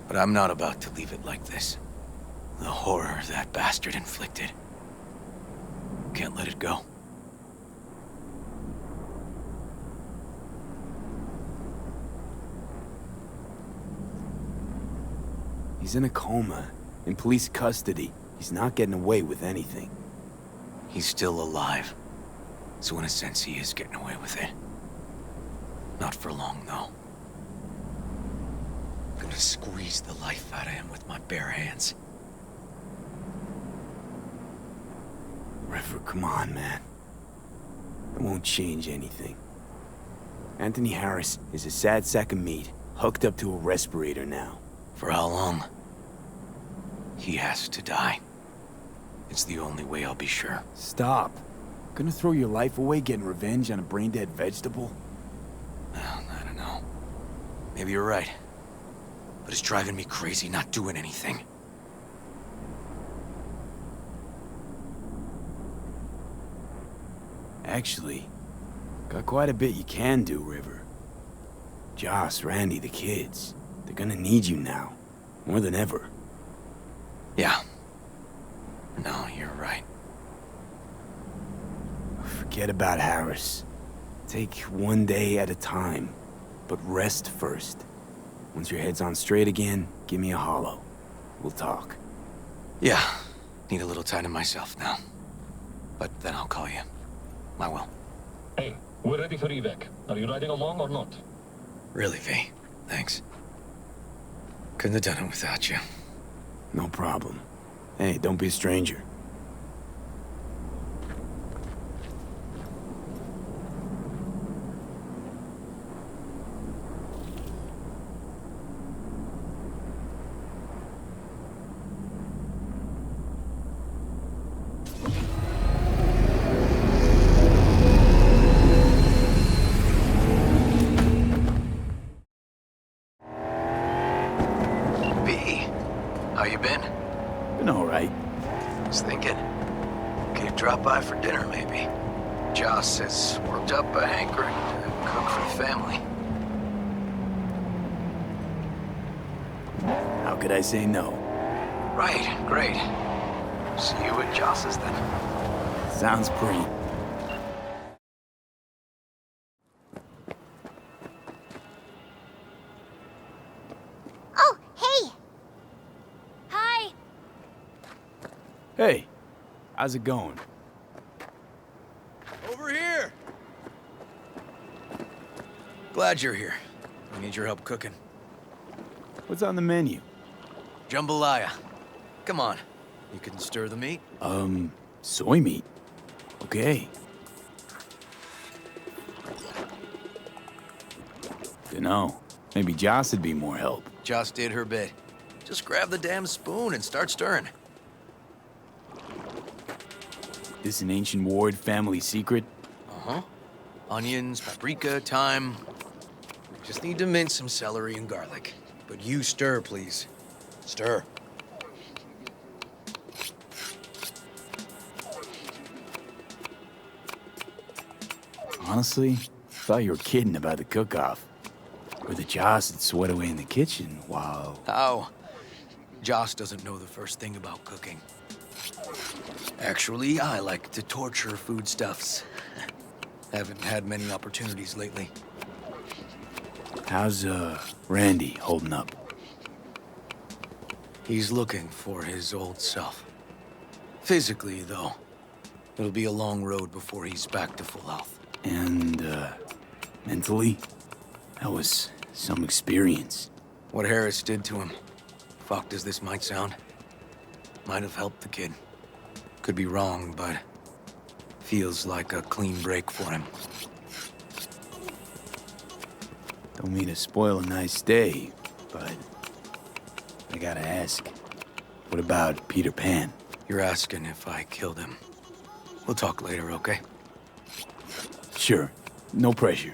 But I'm not about to leave it like this. The horror that bastard inflicted. Can't let it go. He's in a coma, in police custody. He's not getting away with anything. He's still alive. So in a sense, he is getting away with it. Not for long, though. I'm gonna squeeze the life out of him with my bare hands. River, come on, man. It won't change anything. Anthony Harris is a sad sack of meat, hooked up to a respirator now. For how long? He has to die. It's the only way I'll be sure. Stop. Gonna throw your life away getting revenge on a brain-dead vegetable? Well, I don't know. Maybe you're right. But it's driving me crazy not doing anything. Actually, got quite a bit you can do, River. Joss, Randy, the kids. They're gonna need you now. More than ever. Yeah. No, you're right. Forget about Harris. Take one day at a time. But rest first. Once your head's on straight again, give me a hollow. We'll talk. Yeah. Need a little time to myself now. But then I'll call you. I will. Hey, we're ready for evac. Are you riding along or not? Really, V. Thanks. Couldn't have done it without you. No problem. Hey, don't be a stranger. How you been? Been all right. Was thinking. Could you drop by for dinner, maybe? Joss has worked up a hankering to cook for the family. How could I say no? Right, great. See you at Joss's then. Sounds pretty. Oh, hey! Hi! Hey, how's it going? Over here! Glad you're here. I need your help cooking. What's on the menu? Jambalaya. Come on. You can stir the meat? Soy meat. Okay. Dunno. Maybe Joss would be more help. Joss did her bit. Just grab the damn spoon and start stirring. This an ancient Ward family secret? Uh-huh. Onions, paprika, thyme. Just need to mince some celery and garlic. But you stir, please. Stir. Honestly, thought you were kidding about the cook-off. Or that Joss would sweat away in the kitchen while... How? Joss doesn't know the first thing about cooking. Actually, I like to torture foodstuffs. Haven't had many opportunities lately. How's, Randy holding up? He's looking for his old self. Physically, though. It'll be a long road before he's back to full health. And, mentally? That was some experience. What Harris did to him, fucked as this might sound, might have helped the kid. Could be wrong, but feels like a clean break for him. Don't mean to spoil a nice day, but I gotta ask. What about Peter Pan? You're asking if I killed him. We'll talk later, okay? Sure. No pressure.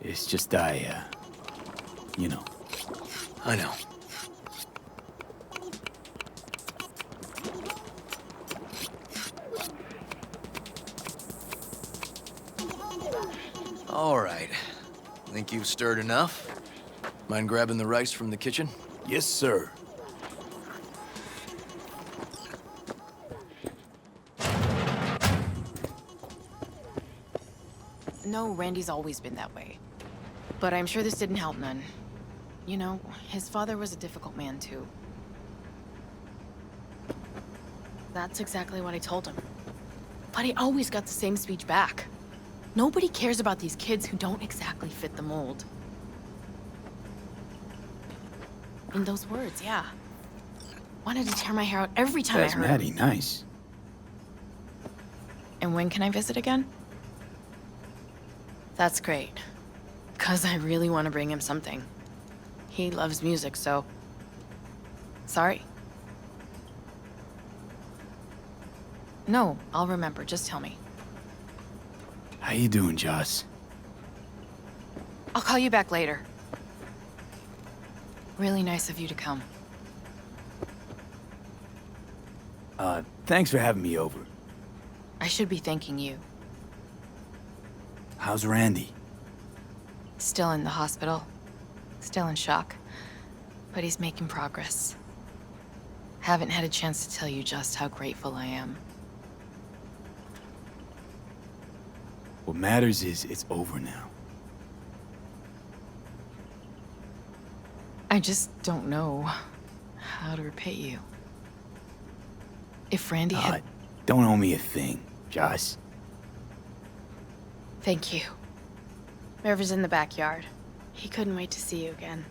It's just you know. I know. All right. Think you've stirred enough? Mind grabbing the rice from the kitchen? Yes, sir. No, Randy's always been that way. But I'm sure this didn't help none. You know, his father was a difficult man, too. That's exactly what I told him. But he always got the same speech back. Nobody cares about these kids who don't exactly fit the mold. In those words, yeah. Wanted to tear my hair out every time I heard That's him. Maddie, nice. And when can I visit again? That's great. 'Cause I really want to bring him something. He loves music, so... Sorry? No, I'll remember. Just tell me. How you doing, Joss? I'll call you back later. Really nice of you to come. Thanks for having me over. I should be thanking you. How's Randy? Still in the hospital. Still in shock. But he's making progress. Haven't had a chance to tell you just how grateful I am. What matters is it's over now. I just don't know how to repay you. If Randy had... Don't owe me a thing, Joss. Thank you. River's in the backyard. He couldn't wait to see you again.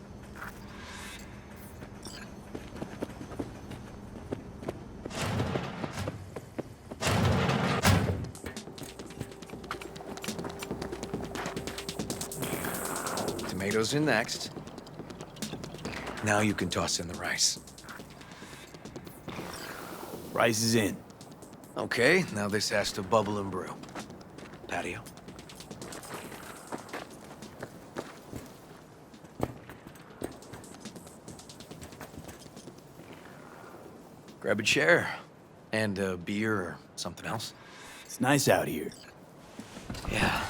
Tomatoes in next. Now you can toss in the rice. Rice is in. Okay, now this has to bubble and brew. Patio. Grab a chair. And a beer or something else. It's nice out here. Yeah.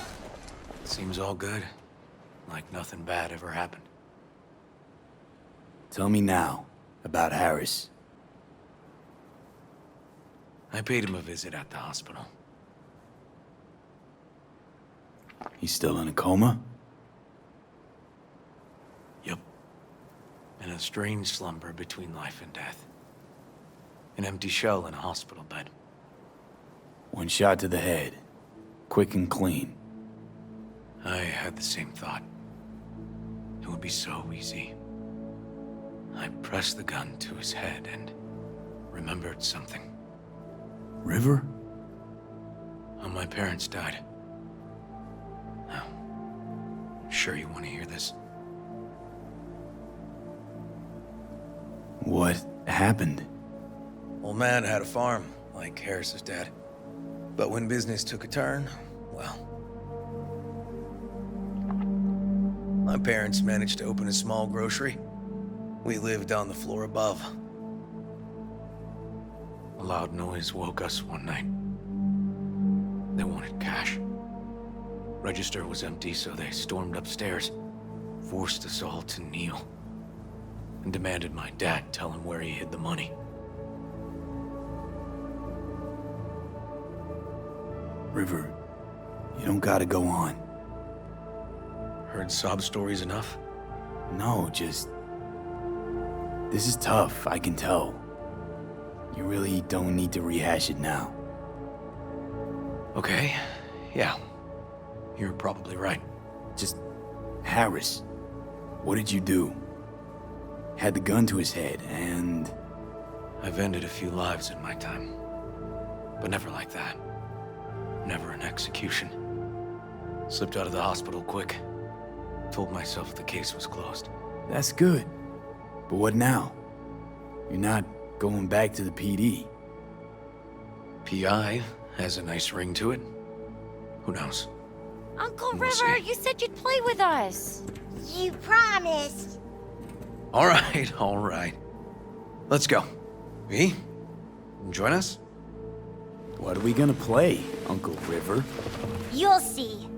Seems all good. Like nothing bad ever happened. Tell me now about Harris. I paid him a visit at the hospital. He's still in a coma? Yep. In a strange slumber between life and death. An empty shell in a hospital bed. One shot to the head. Quick and clean. I had the same thought. It would be so easy. I pressed the gun to his head and remembered something. River? How my parents died. Now, sure you want to hear this? What happened? Old man had a farm, like Harris's dad. But when business took a turn, well... my parents managed to open a small grocery. We lived on the floor above. A loud noise woke us one night. They wanted cash. Register was empty, so they stormed upstairs, forced us all to kneel, and demanded my dad tell him where he hid the money. River, you don't gotta go on. Heard sob stories enough? No, just... This is tough, I can tell. You really don't need to rehash it now. Okay, yeah. You're probably right. Just... Harris, what did you do? Had the gun to his head, and... I've ended a few lives in my time. But never like that. Never an execution. Slipped out of the hospital quick. Told myself the case was closed. That's good. But what now? You're not going back to the PD. PI has a nice ring to it. Who knows? Uncle We'll River, see. you said you'd play with us. You promised. All right. Let's go. V, join us? What are we gonna play, Uncle River? You'll see.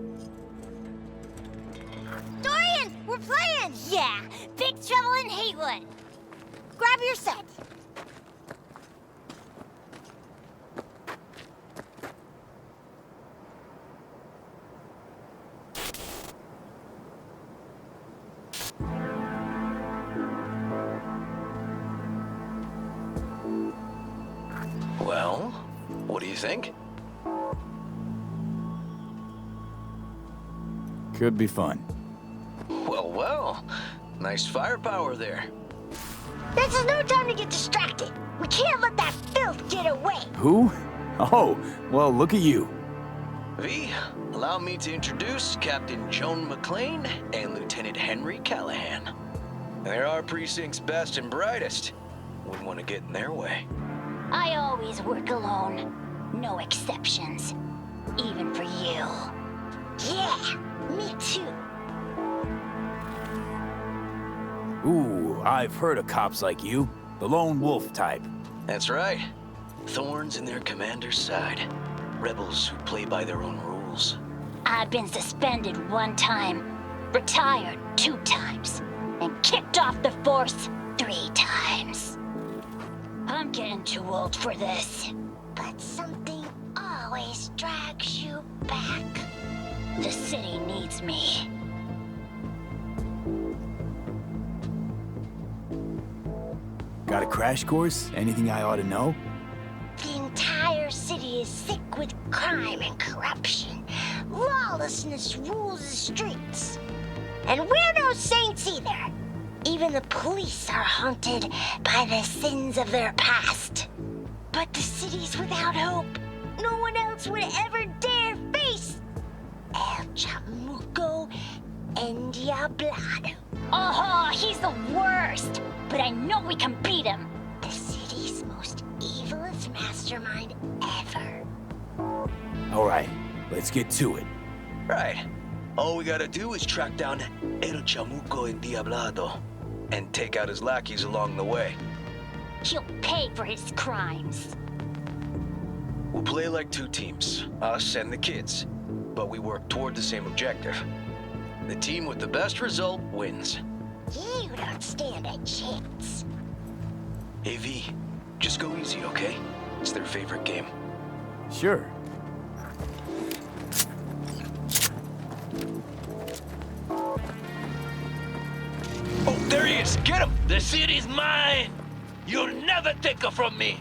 Dorian, we're playing! Yeah, Big Trouble in Haywood. Grab your set. Well, what do you think? Could be fun. Well. Nice firepower there. This is no time to get distracted. We can't let that filth get away. Who? Oh, well, look at you. V, allow me to introduce Captain Joan McLean and Lieutenant Henry Callahan. They're our precinct's best and brightest. Wouldn't want to get in their way. I always work alone. No exceptions. Even for you. Yeah, me too. Ooh, I've heard of cops like you. The lone wolf type. That's right. Thorns in their commander's side. Rebels who play by their own rules. I've been suspended 1 time, retired 2 times, and kicked off the force 3 times. I'm getting too old for this. But something always drags you back. The city needs me. Got a crash course? Anything I ought to know? The entire city is sick with crime and corruption. Lawlessness rules the streets. And we're no saints either. Even the police are haunted by the sins of their past. But the city's without hope. No one else would ever dare face El Chamuco Endiablado. Oh, he's the worst. But I know we can beat him. The city's most evilest mastermind ever. All right, let's get to it. Right. All we gotta do is track down El Chamuco Endiablado and take out his lackeys along the way. He'll pay for his crimes. We'll play like 2 teams, us and the kids, but we work toward the same objective. The team with the best result wins. You don't stand a chance. Hey V, just go easy, okay? It's their favorite game. Sure. Oh, there he is! Get him! The city's mine! You'll never take her from me!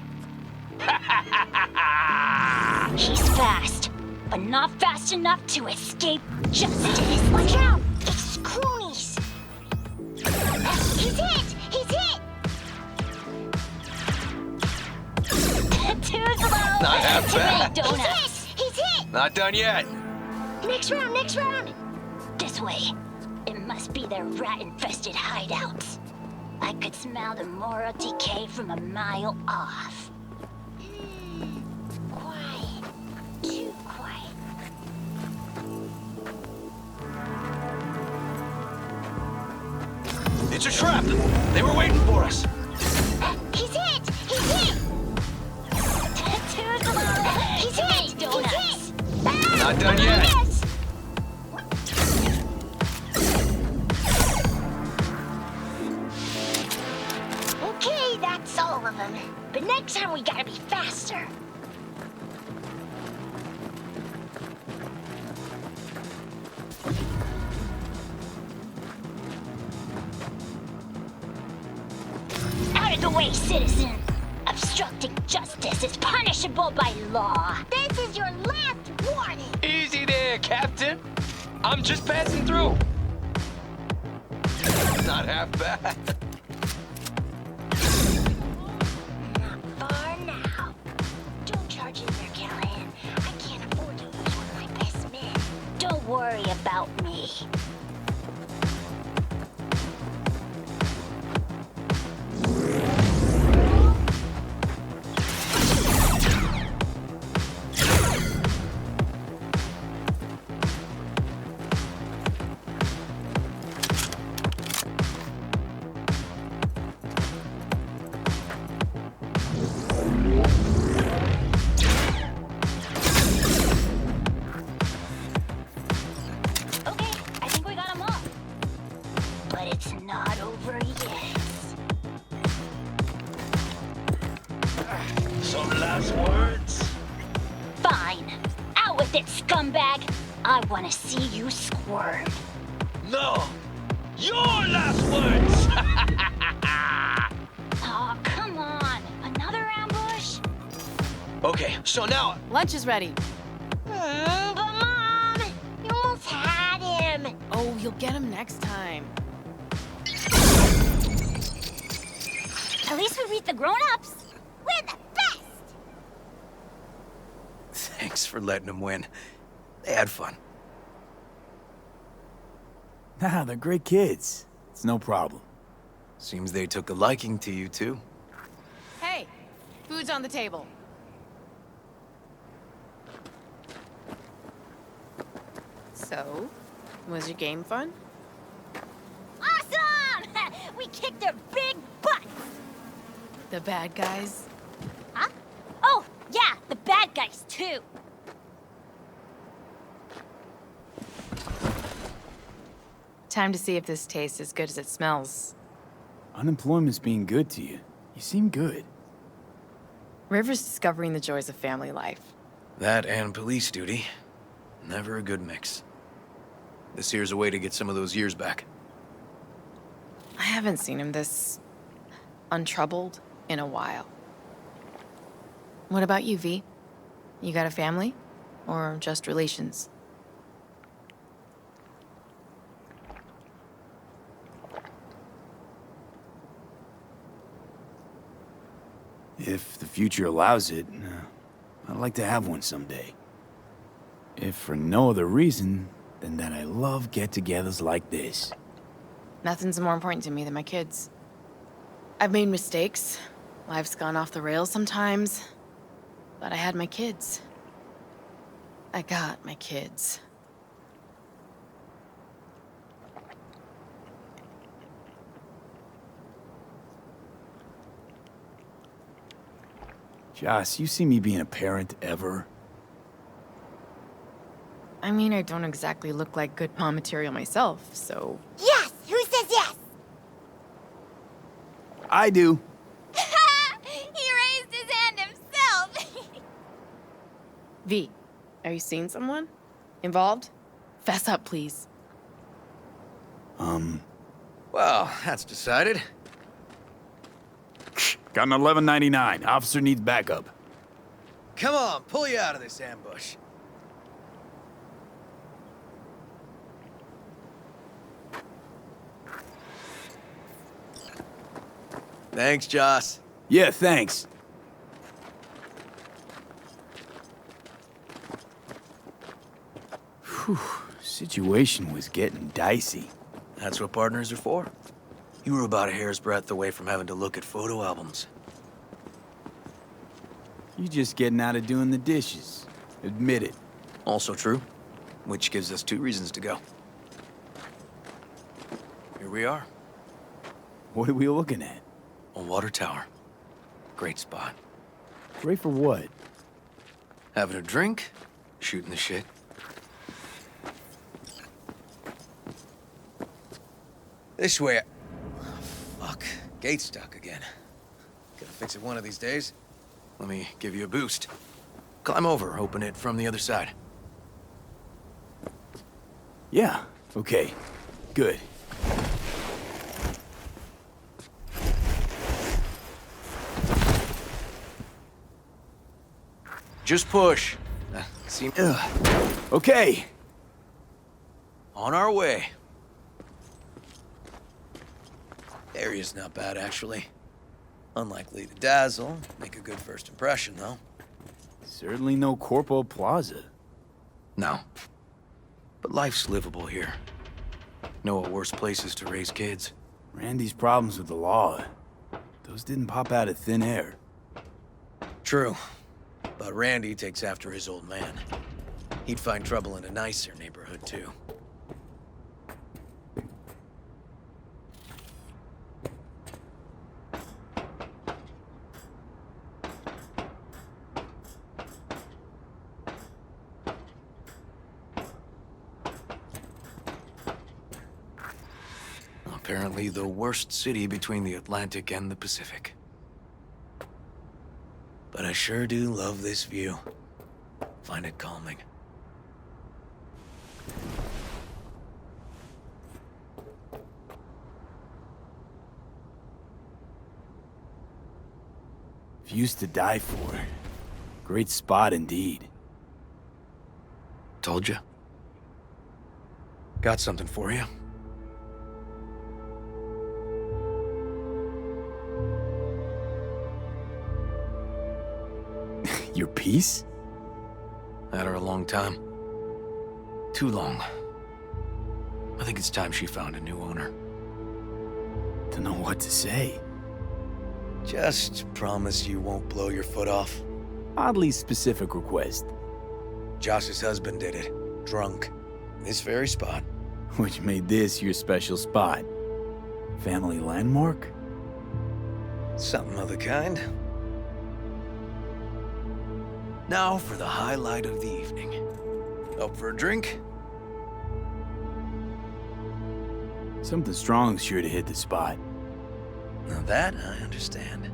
He's fast, but not fast enough to escape justice. Watch out! It's cronies. bad. Donuts. He's hit! Not done yet. Next round, next round! This way. It must be their rat-infested hideouts. I could smell the moral decay from a mile off. Quiet. Too quiet. It's a trap. They were waiting for us. He's hit! He's hit! Too slow! He's hit! Donuts. He's hit! Not done yet. Yes! Okay, that's all of them. But next time we gotta be faster. Out of the way, citizen! Obstructing justice is punishable by law. This is your last warning! Easy there, Captain. I'm just passing through. Not half bad. Not far now. Don't charge in there, Callahan. I can't afford to lose one of my best men. Don't worry about me. Some last words? Fine. Out with it, scumbag. I want to see you squirm. No! Your last words! Oh, come on. Another ambush? Okay, so now... Lunch is ready. But Mom, you almost had him. Oh, you'll get him next time. At least we beat the grown-ups. We're the best. Thanks for letting them win. They had fun. Nah, they're great kids. It's no problem. Seems they took a liking to you, too. Hey, food's on the table. So, was your game fun? Awesome! We kicked their big butts. The bad guys? Huh? Oh, yeah, the bad guys, too. Time to see if this tastes as good as it smells. Unemployment's being good to you. You seem good. River's discovering the joys of family life. That and police duty. Never a good mix. This here's a way to get some of those years back. I haven't seen him this untroubled in a while. What about you, V? You got a family? Or just relations? If the future allows it, I'd like to have one someday. If for no other reason than that I love get-togethers like this. Nothing's more important to me than my kids. I've made mistakes. Life's gone off the rails sometimes. But I had my kids. I got my kids. Joss, you see me being a parent ever? I mean, I don't exactly look like good mom material myself, so... Yes! Who says yes? I do. He raised his hand himself. V, are you seeing someone? Involved? Fess up, please. Well, that's decided. Got an 1199. Officer needs backup. Come on, pull you out of this ambush. Thanks, Joss. Yeah, thanks. Whew, situation was getting dicey. That's what partners are for. You were about a hair's breadth away from having to look at photo albums. You just getting out of doing the dishes. Admit it. Also true, which gives us 2 reasons to go. Here we are. What are we looking at? A water tower. Great spot. Great for what? Having a drink, shooting the shit. This way. Oh, fuck. Gate's stuck again. Gotta fix it one of these days. Let me give you a boost. Climb over, open it from the other side. Yeah, okay. Good. Just push. See? Okay. On our way. Area's not bad, actually. Unlikely to dazzle. Make a good first impression, though. Certainly no Corpo Plaza. No. But life's livable here. Know of worse places to raise kids. Randy's problems with the law. Those didn't pop out of thin air. True. But Randy takes after his old man. He'd find trouble in a nicer neighborhood, too. Apparently the worst city between the Atlantic and the Pacific. But I sure do love this view. Find it calming. Views to die for. Great spot indeed. Told you. Got something for you. Your piece? Had her a long time. Too long. I think it's time she found a new owner. Don't know what to say. Just promise you won't blow your foot off. Oddly specific request. Josh's husband did it. Drunk. This very spot. Which made this your special spot. Family landmark? Something of the kind. Now for the highlight of the evening. Up for a drink? Something strong's sure to hit the spot. Now that I understand.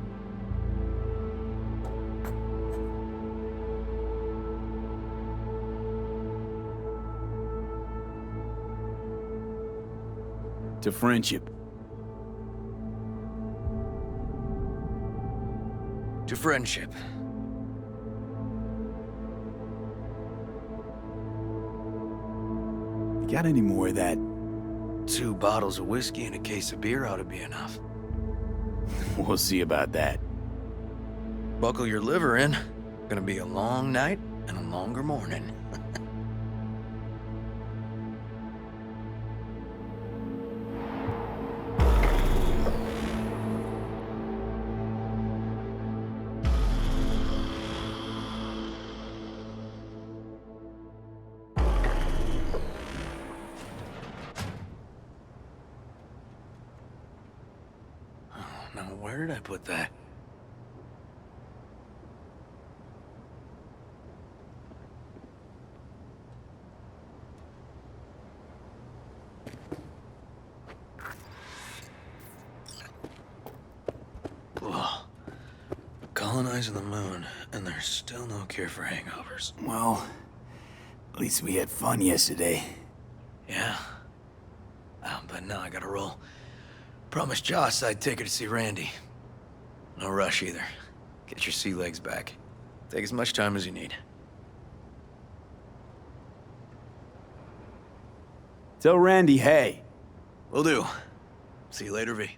To friendship. To friendship. You got any more of that? 2 bottles of whiskey and a case of beer ought to be enough. We'll see about that. Buckle your liver in. Gonna be a long night and a longer morning. Now, where did I put that? Ugh. Colonizing the moon, and there's still no cure for hangovers. Well, at least we had fun yesterday. Yeah. But now I gotta roll. Promised Joss I'd take her to see Randy. No rush either. Get your sea legs back. Take as much time as you need. Tell Randy, hey. Will do. See you later, V.